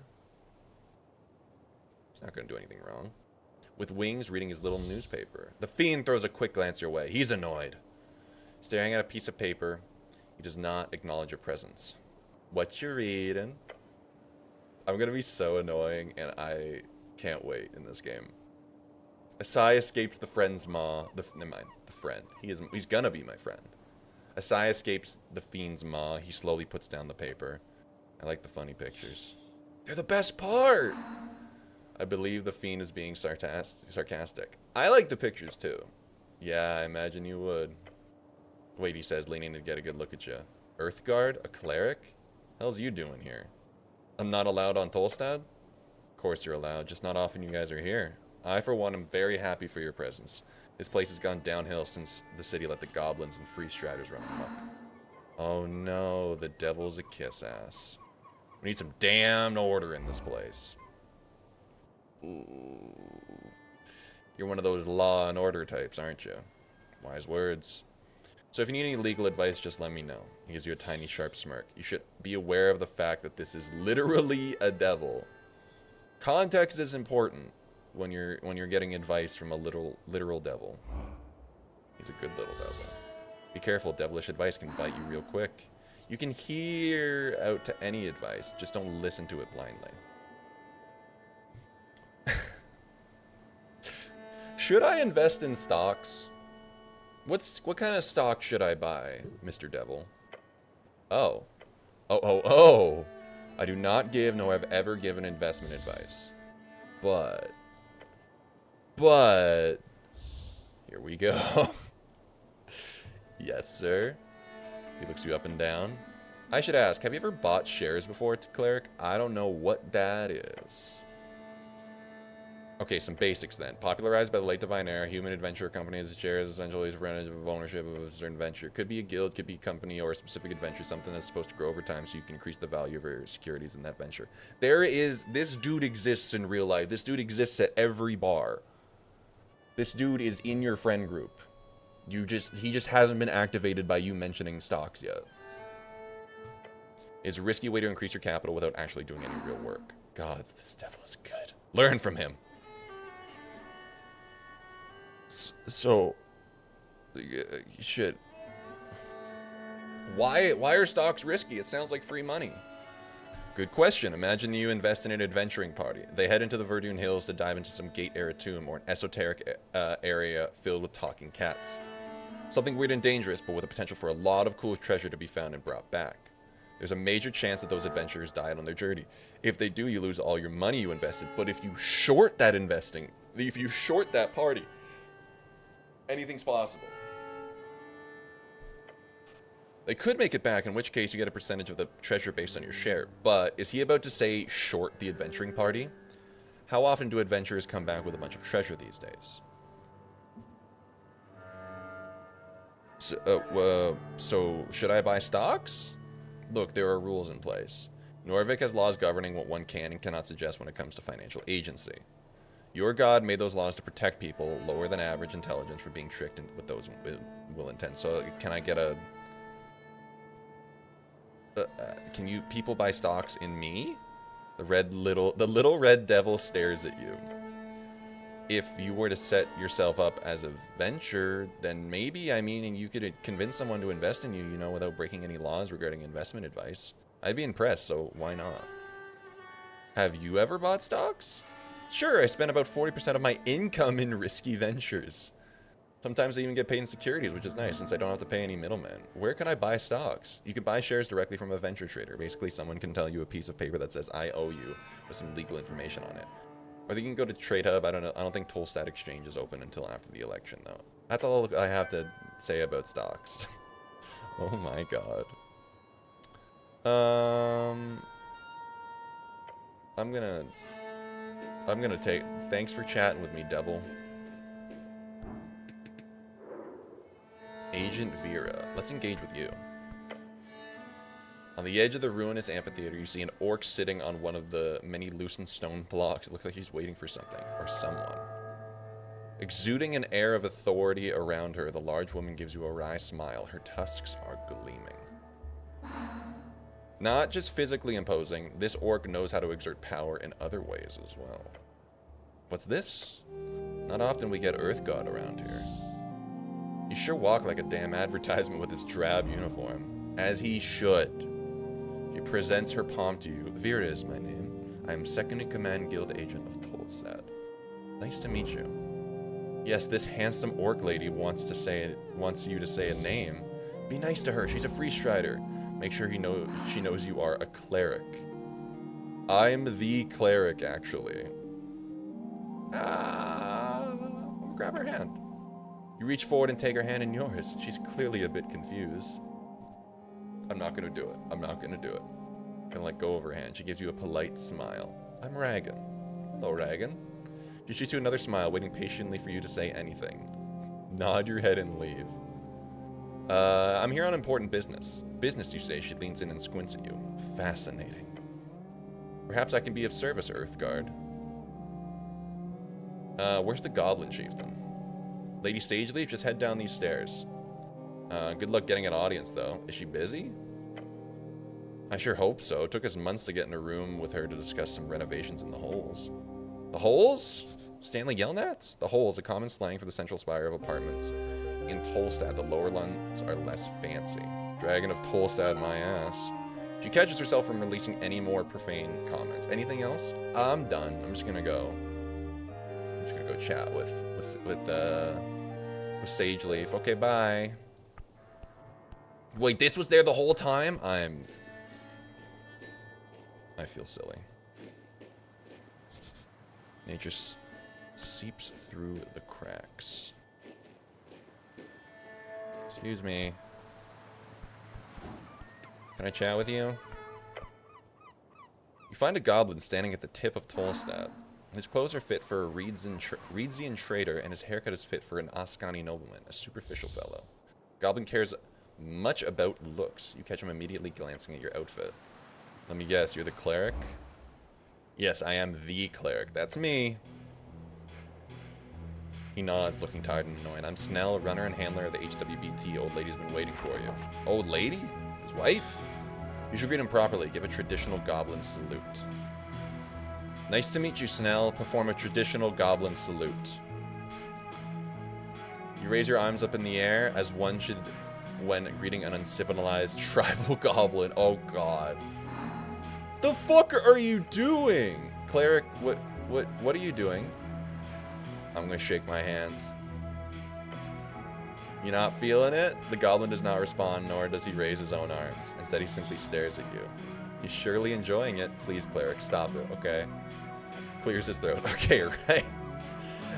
He's not gonna do anything wrong. With wings, reading his little newspaper. The fiend throws a quick glance your way. He's annoyed. Staring at a piece of paper, he does not acknowledge your presence. What you reading? I'm gonna be so annoying, and I can't wait in this game. Asai escapes the friend's maw. Never mind, the friend. He's gonna be my friend. Asai escapes the fiend's maw. He slowly puts down the paper. I like the funny pictures. They're the best part! I believe the fiend is being sarcastic. I like the pictures too. Yeah, I imagine you would. Wait, he says, leaning to get a good look at you. Earthguard? A cleric? Hell's you doing here? I'm not allowed on Tolstad? Of course you're allowed, just not often you guys are here. I, for one, am very happy for your presence. This place has gone downhill since the city let the goblins and free striders run amok. Oh no, the devil's a kiss-ass. We need some damned order in this place. Ooh. You're one of those law and order types, aren't you? Wise words. So if you need any legal advice, just let me know. He gives you a tiny, sharp smirk. You should be aware of the fact that this is literally a devil. Context is important when you're getting advice from a literal devil. He's a good little devil. Be careful, devilish advice can bite you real quick. You can hear out to any advice, just don't listen to it blindly. Should I invest in stocks? What kind of stock should I buy, Mr. Devil? Oh. Oh. I do not give, nor have ever given investment advice. But, here we go. Yes, sir. He looks you up and down. I should ask, have you ever bought shares before, Cleric? I don't know what that is. Okay, some basics then. Popularized by the late Divine Era, human adventure companies, shares essentially is a percentage of ownership of a certain venture. Could be a guild, could be a company, or a specific adventure, something that's supposed to grow over time so you can increase the value of your securities in that venture. This dude exists in real life. This dude exists at every bar. This dude is in your friend group. He just hasn't been activated by you mentioning stocks yet. It's a risky way to increase your capital without actually doing any real work. Gods, this devil is good. Learn from him. So, shit. Why are stocks risky? It sounds like free money. Good question. Imagine you invest in an adventuring party. They head into the Verdun Hills to dive into some Gate-era tomb or an esoteric area filled with talking cats. Something weird and dangerous, but with the potential for a lot of cool treasure to be found and brought back. There's a major chance that those adventurers die on their journey. If they do, you lose all your money you invested. But if you short that investing, if you short that party, anything's possible. They could make it back, in which case you get a percentage of the treasure based on your share. But is he about to say short the adventuring party? How often do adventurers come back with a bunch of treasure these days? So should I buy stocks? Look, there are rules in place. Norvik has laws governing what one can and cannot suggest when it comes to financial agency. Your god made those laws to protect people lower than average intelligence from being tricked with those will intent. So can I get a... can you people buy stocks in me? The little red devil stares at you. If you were to set yourself up as a venture, then maybe, I mean, you could convince someone to invest in you, you know, without breaking any laws regarding investment advice. I'd be impressed, so why not? Have you ever bought stocks? Sure, I spent about 40% of my income in risky ventures. Sometimes I even get paid in securities, which is nice since I don't have to pay any middlemen. Where can I buy stocks? You can buy shares directly from a venture trader. Basically, someone can tell you a piece of paper that says, I owe you, with some legal information on it. Or you can go to Trade Hub. I don't know. I don't think Tolstad Exchange is open until after the election, though. That's all I have to say about stocks. Oh my god. I'm gonna take... Thanks for chatting with me, devil. Agent Vera. Let's engage with you. On the edge of the ruinous amphitheater, you see an orc sitting on one of the many loosened stone blocks. It looks like he's waiting for something, or someone. Exuding an air of authority around her, the large woman gives you a wry smile. Her tusks are gleaming. Not just physically imposing, this orc knows how to exert power in other ways as well. What's this? Not often we get Earth God around here. You sure walk like a damn advertisement with this drab uniform. As he should. She presents her palm to you. Vera is my name. I am second in command guild agent of Tolstad. Nice to meet you. Yes, this handsome orc lady wants you to say a name. Be nice to her. She's a free strider. Make sure she knows you are a cleric. I'm the cleric, actually. Grab her hand. You reach forward and take her hand in yours. She's clearly a bit confused. I'm not gonna do it. I'm not gonna do it. Gonna let go of her hand. She gives you a polite smile. I'm Ragan. Hello, Ragan. She shoots you another smile, waiting patiently for you to say anything. Nod your head and leave. I'm here on important business. Business, you say. She leans in and squints at you. Fascinating. Perhaps I can be of service, Earthguard. Where's the Goblin Chieftain? Lady Sageleaf, just head down these stairs. Good luck getting an audience, though. Is she busy? I sure hope so. It took us months to get in a room with her to discuss some renovations in the Holes. The Holes? Stanley Yelnats? The Holes, a common slang for the central spire of apartments. In Tolstad, the lower ones are less fancy. Dragon of Tolstad, my ass. She catches herself from releasing any more profane comments. Anything else? I'm done. I'm just gonna go chat with Sageleaf. Okay, bye. Wait, this was there the whole time? I feel silly. Nature seeps through the cracks. Excuse me. Can I chat with you? You find a goblin standing at the tip of Tolstad. His clothes are fit for a Reedsian trader, and his haircut is fit for an Ascani nobleman, a superficial fellow. Goblin cares much about looks. You catch him immediately glancing at your outfit. Let me guess, you're the cleric? Yes, I am the cleric. That's me. He nods, looking tired and annoyed. I'm Snell, runner and handler of the HWBT. Old lady's been waiting for you. Old lady? His wife? You should greet him properly. Give a traditional goblin salute. Nice to meet you, Snell. Perform a traditional goblin salute. You raise your arms up in the air as one should when greeting an uncivilized tribal goblin. Oh god. The fuck are you doing? Cleric, what are you doing? I'm gonna shake my hands. You not feeling it? The goblin does not respond, nor does he raise his own arms. Instead, he simply stares at you. He's surely enjoying it. Please, cleric, stop it, okay? Clears his throat. Okay, right.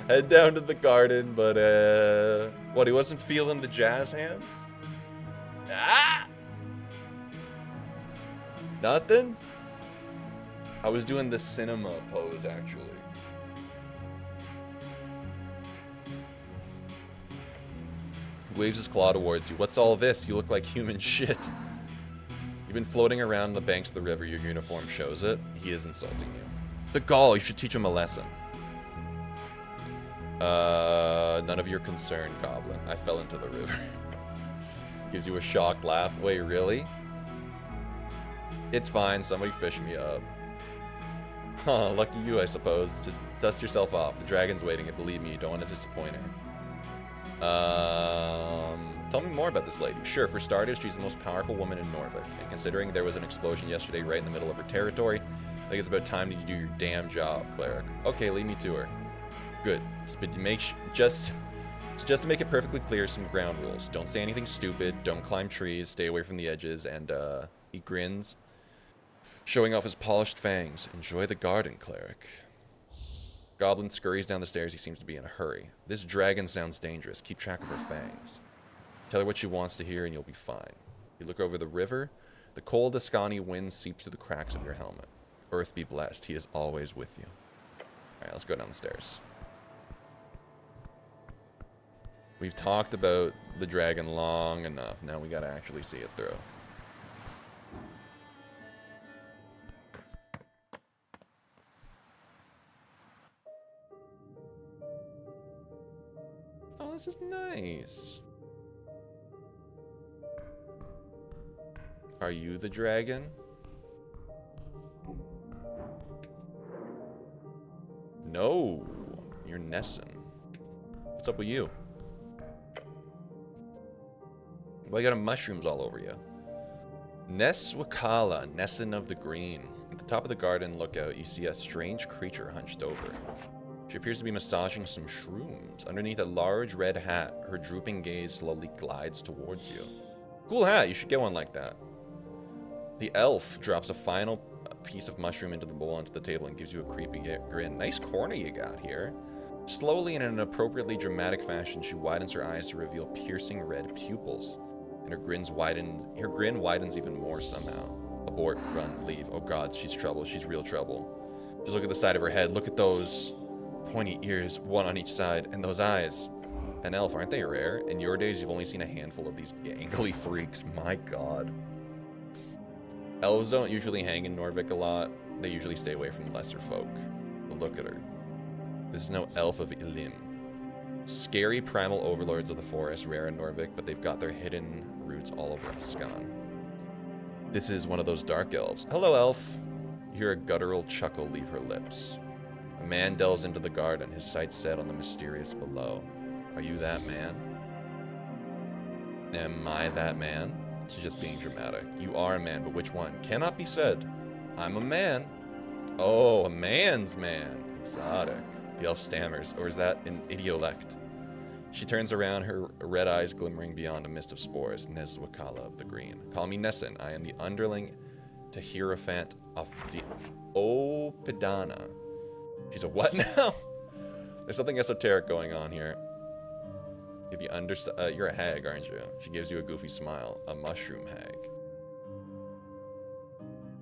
Head down to the garden, but, what, he wasn't feeling the jazz hands? Ah! Nothing? I was doing the cinema pose, actually. Waves his claw towards you. What's all this? You look like human shit. You've been floating around the banks of the river. Your uniform shows it. He is insulting you. The Gaul, you should teach him a lesson. None of your concern, goblin. I fell into the river. Gives you a shocked laugh. Wait, really? It's fine. Somebody fished me up. Huh, lucky you, I suppose. Just dust yourself off. The dragon's waiting, and believe me, you don't want to disappoint her. Tell me more about this lady. Sure, for starters, she's the most powerful woman in Norvik, and considering there was an explosion yesterday right in the middle of her territory, I think it's about time that you do your damn job, cleric. Okay, lead me to her. Good. Just to make it perfectly clear, some ground rules. Don't say anything stupid, don't climb trees, stay away from the edges, and, he grins, showing off his polished fangs. Enjoy the garden, cleric. Goblin scurries down the stairs. He seems to be in a hurry. This dragon sounds dangerous. Keep track of her fangs. Tell her what she wants to hear and you'll be fine. You look over the river. The cold Ascani wind seeps through the cracks of your helmet. Earth be blessed. He is always with you. Alright, let's go down the stairs. We've talked about the dragon long enough. Now we gotta actually see it through. Oh, this is nice. Are you the dragon? No, you're Nessun. What's up with you? Well, you got mushrooms all over you. Neswakala, Nessun of the Green. At the top of the garden lookout, you see a strange creature hunched over. She appears to be massaging some shrooms. Underneath a large red hat, her drooping gaze slowly glides towards you. Cool hat, you should get one like that. The elf drops a final piece of mushroom into the bowl onto the table and gives you a creepy grin. Nice corner you got here. Slowly and in an appropriately dramatic fashion, she widens her eyes to reveal piercing red pupils. And her grin widens even more somehow. A abort, run, leave. Oh god, she's trouble. She's real trouble. Just look at the side of her head. Look at those pointy ears, one on each side, and those eyes. An elf, aren't they rare? In your days, you've only seen a handful of these gangly freaks. My god. Elves don't usually hang in Norvik a lot. They usually stay away from the lesser folk. But look at her. This is no elf of Ilim. Scary primal overlords of the forest, rare in Norvik, but they've got their hidden roots all over Ascan. This is one of those dark elves. Hello, elf. You hear a guttural chuckle leave her lips. A man delves into the garden, his sights set on the mysterious below. Are you that man? Am I that man? She's just being dramatic. You are a man, but which one? Cannot be said. I'm a man. Oh, a man's man. Exotic. The elf stammers, or is that an idiolect? She turns around, her red eyes glimmering beyond a mist of spores. Nezwakala of the Green. Call me Nessun. I am the underling to Hierophant of the Opidana. She's a what now? There's something esoteric going on here. You're a hag, aren't you? She gives you a goofy smile. A mushroom hag.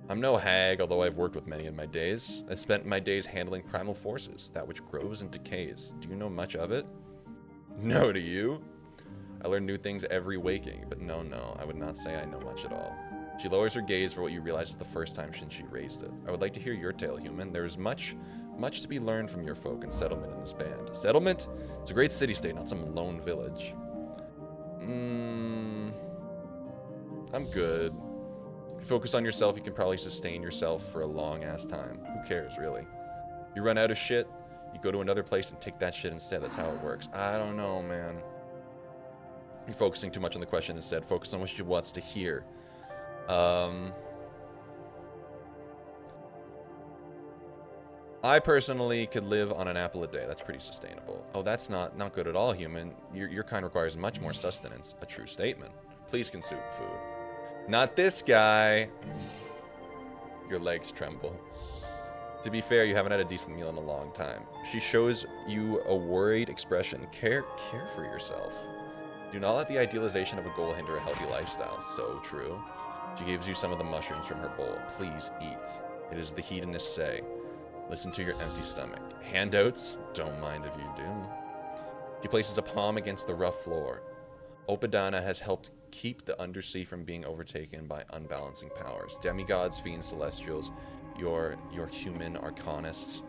I'm no hag, although I've worked with many in my days. I spent my days handling primal forces, that which grows and decays. Do you know much of it? No, do you? I learn new things every waking, but no, I would not say I know much at all. She lowers her gaze for what you realize is the first time since she raised it. I would like to hear your tale, human. There is much to be learned from your folk and settlement in this band. Settlement? It's a great city-state, not some lone village. I'm good. If you focus on yourself, you can probably sustain yourself for a long-ass time. Who cares, really? You run out of shit, you go to another place and take that shit instead. That's how it works. I don't know, man. You're focusing too much on the question instead. Focus on what she wants to hear. I personally could live on an apple a day. That's pretty sustainable. Oh, that's not good at all, human. Your kind requires much more sustenance. A true statement. Please consume food. Not this guy. Your legs tremble. To be fair, you haven't had a decent meal in a long time. She shows you a worried expression. Care for yourself. Do not let the idealization of a goal hinder a healthy lifestyle. So true. She gives you some of the mushrooms from her bowl. Please eat. It is the hedonists say. Listen to your empty stomach. Handouts? Don't mind if you do. She places a palm against the rough floor. Opidana has helped keep the undersea from being overtaken by unbalancing powers. Demigods, fiends, celestials, your human arcanists.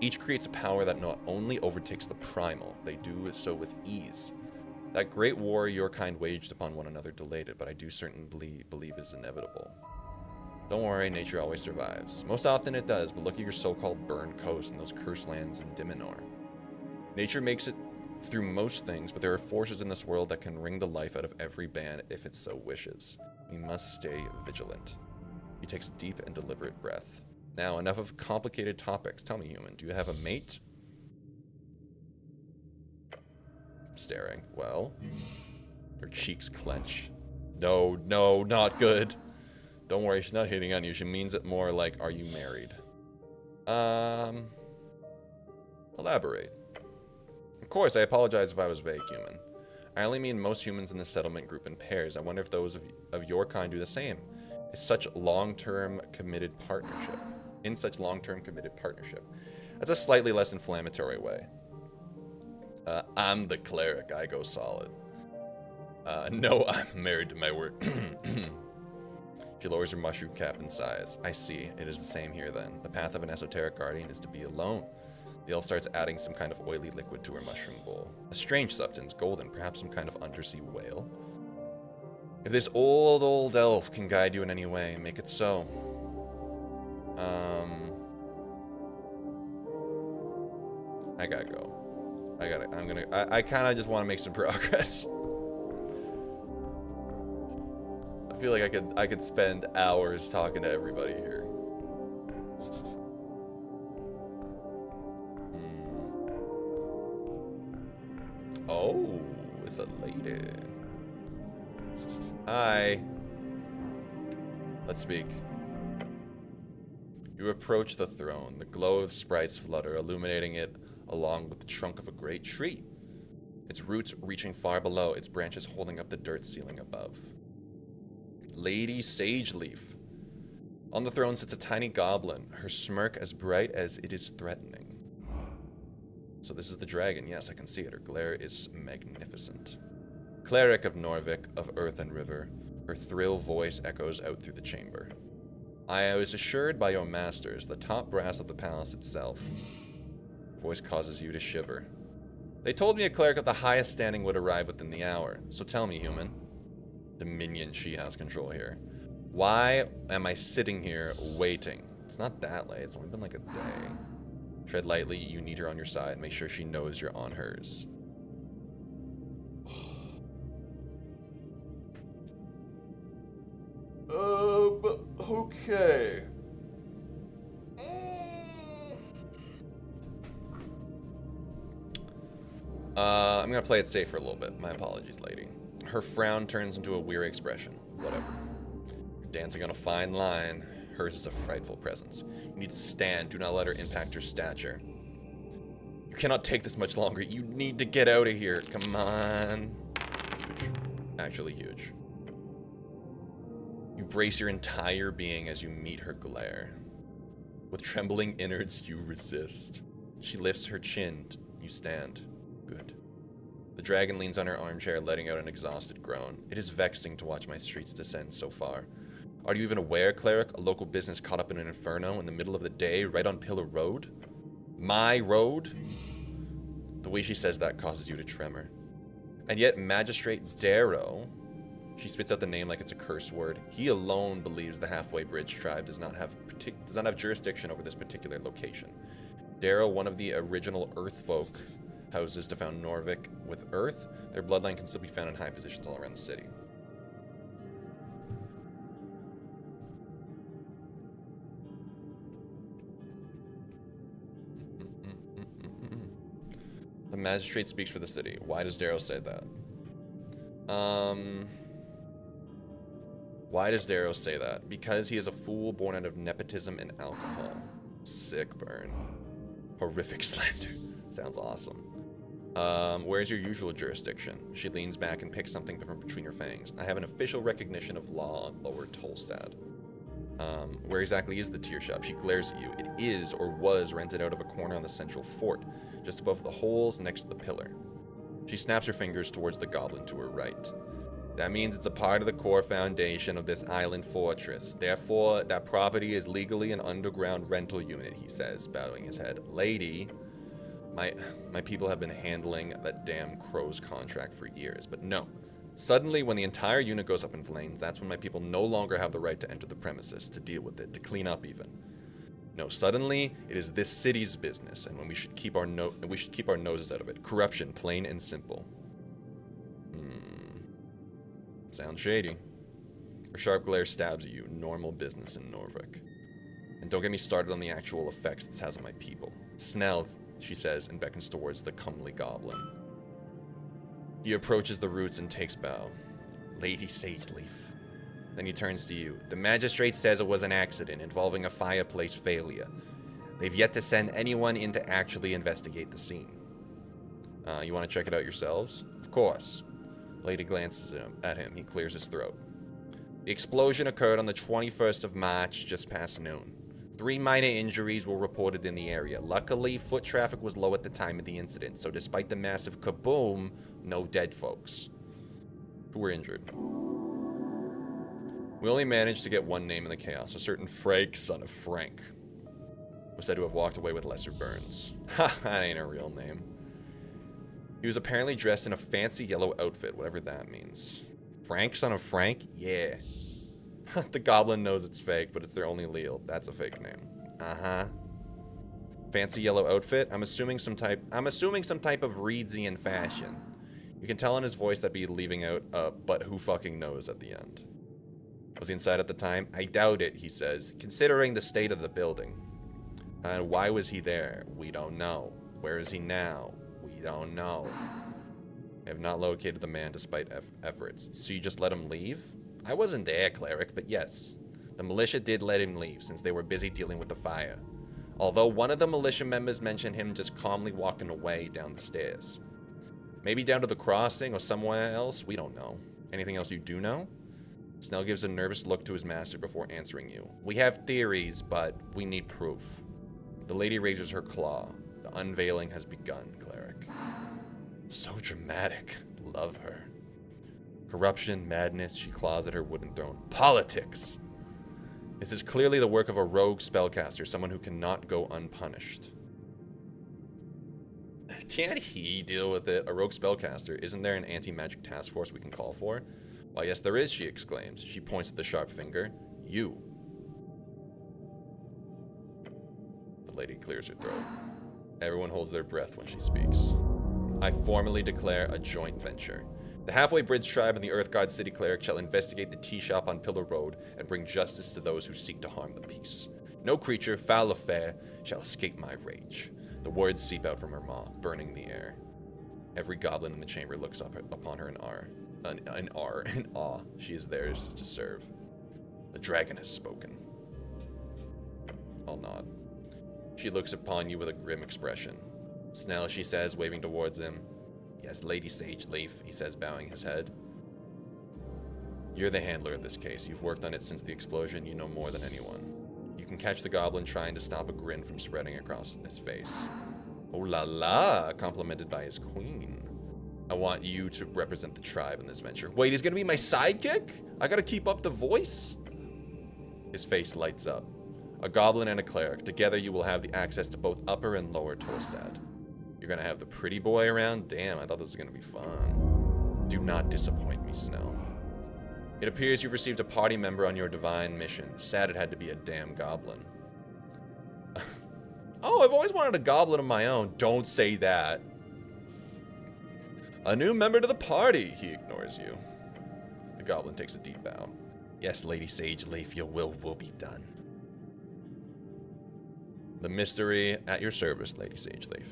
Each creates a power that not only overtakes the primal, they do so with ease. That great war your kind waged upon one another delayed it, but I do certainly believe it is inevitable. Don't worry, nature always survives. Most often it does, but look at your so-called burned coast and those cursed lands in Diminor. Nature makes it through most things, but there are forces in this world that can wring the life out of every band if it so wishes. We must stay vigilant. He takes a deep and deliberate breath. Now, enough of complicated topics. Tell me, human, do you have a mate? Staring. Well, her cheeks clench. No, not good. Don't worry, she's not hitting on you. She means it more like, are you married? Elaborate. Of course, I apologize if I was vague, human. I only mean most humans in the settlement group in pairs. I wonder if those of your kind do the same. In such long-term committed partnership. That's a slightly less inflammatory way. I'm the cleric. I go solid. No, I'm married to my word. She lowers her mushroom cap and sighs. I see. It is the same here then. The path of an esoteric guardian is to be alone. The elf starts adding some kind of oily liquid to her mushroom bowl. A strange substance, golden, perhaps some kind of undersea whale. If this old elf can guide you in any way, make it so. I gotta go. I kinda just wanna make some progress. I feel like I could spend hours talking to everybody here. Oh, it's a lady. Hi. Let's speak. You approach the throne. The glow of sprites flutter, illuminating it along with the trunk of a great tree. Its roots reaching far below, its branches holding up the dirt ceiling above. Lady Sageleaf. On the throne sits a tiny goblin, her smirk as bright as it is threatening. So this is the dragon. Yes, I can see it. Her glare is magnificent. Cleric of Norvik, of earth and river, her thrill voice echoes out through the chamber. I was assured by your masters, the top brass of the palace itself. Her voice causes you to shiver. They told me a cleric of the highest standing would arrive within the hour. So tell me, human. Dominion, she has control here. Why am I sitting here waiting? It's not that late. It's only been like a day. Tread lightly. You need her on your side. Make sure she knows you're on hers. Okay. I'm gonna play it safe for a little bit. My apologies, lady. Her frown turns into a weary expression. Whatever. You're dancing on a fine line. Hers is a frightful presence. You need to stand. Do not let her impact your stature. You cannot take this much longer. You need to get out of here. Come on. Huge. Actually huge. You brace your entire being as you meet her glare. With trembling innards, you resist. She lifts her chin. You stand. Good. The dragon leans on her armchair, letting out an exhausted groan. It is vexing to watch my streets descend so far. Are you even aware, cleric? A local business caught up in an inferno in the middle of the day, right on Pillar Road? My road? The way she says that causes you to tremor. And yet, Magistrate Darrow, she spits out the name like it's a curse word. He alone believes the Halfway Bridge tribe does not have jurisdiction over this particular location. Darrow, one of the original Earth folk houses to found Norvik with Earth, their bloodline can still be found in high positions all around the city. The magistrate speaks for the city. Why does Darrow say that? Why does Darrow say that? Because he is a fool born out of nepotism and alcohol. Sick burn. Horrific slander. Sounds awesome. Where's your usual jurisdiction? She leans back and picks something from between her fangs. I have an official recognition of law on Lower Tolstad. Where exactly is the tear shop? She glares at you. It is, or was, rented out of a corner on the central fort, just above the holes next to the pillar. She snaps her fingers towards the goblin to her right. That means it's a part of the core foundation of this island fortress. Therefore, that property is legally an underground rental unit, he says, bowing his head. Lady, my people have been handling that damn crow's contract for years, but no. Suddenly, when the entire unit goes up in flames, that's when my people no longer have the right to enter the premises, to deal with it, to clean up even. No, suddenly, it is this city's business, and when we should keep our noses out of it. Corruption, plain and simple. Sounds shady. Her sharp glare stabs at you. Normal business in Norvik. And don't get me started on the actual effects this has on my people. Snell, she says, and beckons towards the comely goblin. He approaches the roots and takes bow. Lady Sageleaf. Then he turns to you. The magistrate says it was an accident involving a fireplace failure. They've yet to send anyone in to actually investigate the scene. You want to check it out yourselves? Of course. Lady glances at him. He clears his throat. The explosion occurred on the 21st of March, just past noon. 3 minor injuries were reported in the area. Luckily, foot traffic was low at the time of the incident, so despite the massive kaboom, no dead folks. Who were injured? We only managed to get one name in the chaos, a certain Frank, son of Frank, was said to have walked away with lesser burns. Ha, that ain't a real name. He was apparently dressed in a fancy yellow outfit, whatever that means. Frank, son of Frank? Yeah. The goblin knows it's fake, but it's their only Leal. That's a fake name. Uh-huh. Fancy yellow outfit? I'm assuming some type of Reedsian fashion. You can tell in his voice that be leaving out but who fucking knows at the end. Was he inside at the time? I doubt it, he says, considering the state of the building. And why was he there? We don't know. Where is he now? We don't know. I have not located the man despite efforts. So you just let him leave? I wasn't there, cleric, but yes. The militia did let him leave since they were busy dealing with the fire. Although one of the militia members mentioned him just calmly walking away down the stairs. Maybe down to the crossing or somewhere else, we don't know. Anything else you do know? Snell gives a nervous look to his master before answering you. We have theories, but we need proof. The lady raises her claw. The unveiling has begun, cleric. So dramatic. Love her. Corruption, madness, she claws at her wooden throne. Politics! This is clearly the work of a rogue spellcaster, someone who cannot go unpunished. Can't he deal with it? A rogue spellcaster? Isn't there an anti-magic task force we can call for? Why, yes, there is, she exclaims. She points at the sharp finger. You. The lady clears her throat. Everyone holds their breath when she speaks. I formally declare a joint venture. The Halfway Bridge tribe and the Earth God City Cleric shall investigate the tea shop on Pillar Road and bring justice to those who seek to harm the peace. No creature, foul or fair, shall escape my rage. The words seep out from her maw, burning the air. Every goblin in the chamber looks up upon her in awe. She is theirs to serve. The dragon has spoken. I'll nod. She looks upon you with a grim expression. Snell, she says, waving towards him. Yes, Lady Sage Leaf, he says, bowing his head. You're the handler of this case. You've worked on it since the explosion. You know more than anyone. You can catch the goblin trying to stop a grin from spreading across his face. Oh la la, complimented by his queen. I want you to represent the tribe in this venture. Wait, he's gonna be my sidekick? I gotta keep up the voice? His face lights up. A goblin and a cleric. Together you will have the access to both Upper and Lower Tolstad. You're gonna have the pretty boy around? Damn, I thought this was gonna be fun. Do not disappoint me, Snell. It appears you've received a party member on your divine mission. Sad it had to be a damn goblin. Oh, I've always wanted a goblin of my own. Don't say that. A new member to the party. He ignores you. The goblin takes a deep bow. Yes, Lady Sage Leaf, your will be done. The mystery at your service, Lady Sage Leaf.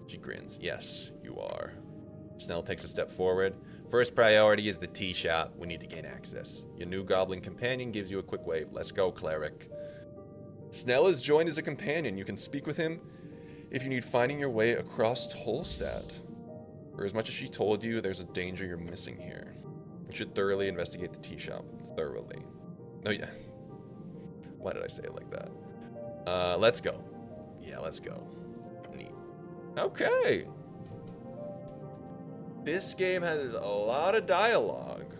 She grins. Yes, you are. Snell takes a step forward. First priority is the tea shop. We need to gain access. Your new goblin companion gives you a quick wave. Let's go, cleric. Snell is joined as a companion. You can speak with him if you need finding your way across Tolstad. For as much as she told you, there's a danger you're missing here. You should thoroughly investigate the tea shop. Thoroughly. Oh, yeah. Why did I say it like that? Let's go. Yeah, let's go. Neat. Okay. This game has a lot of dialogue.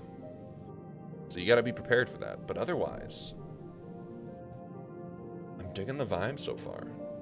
So you gotta be prepared for that. But otherwise, I'm digging the vibe so far.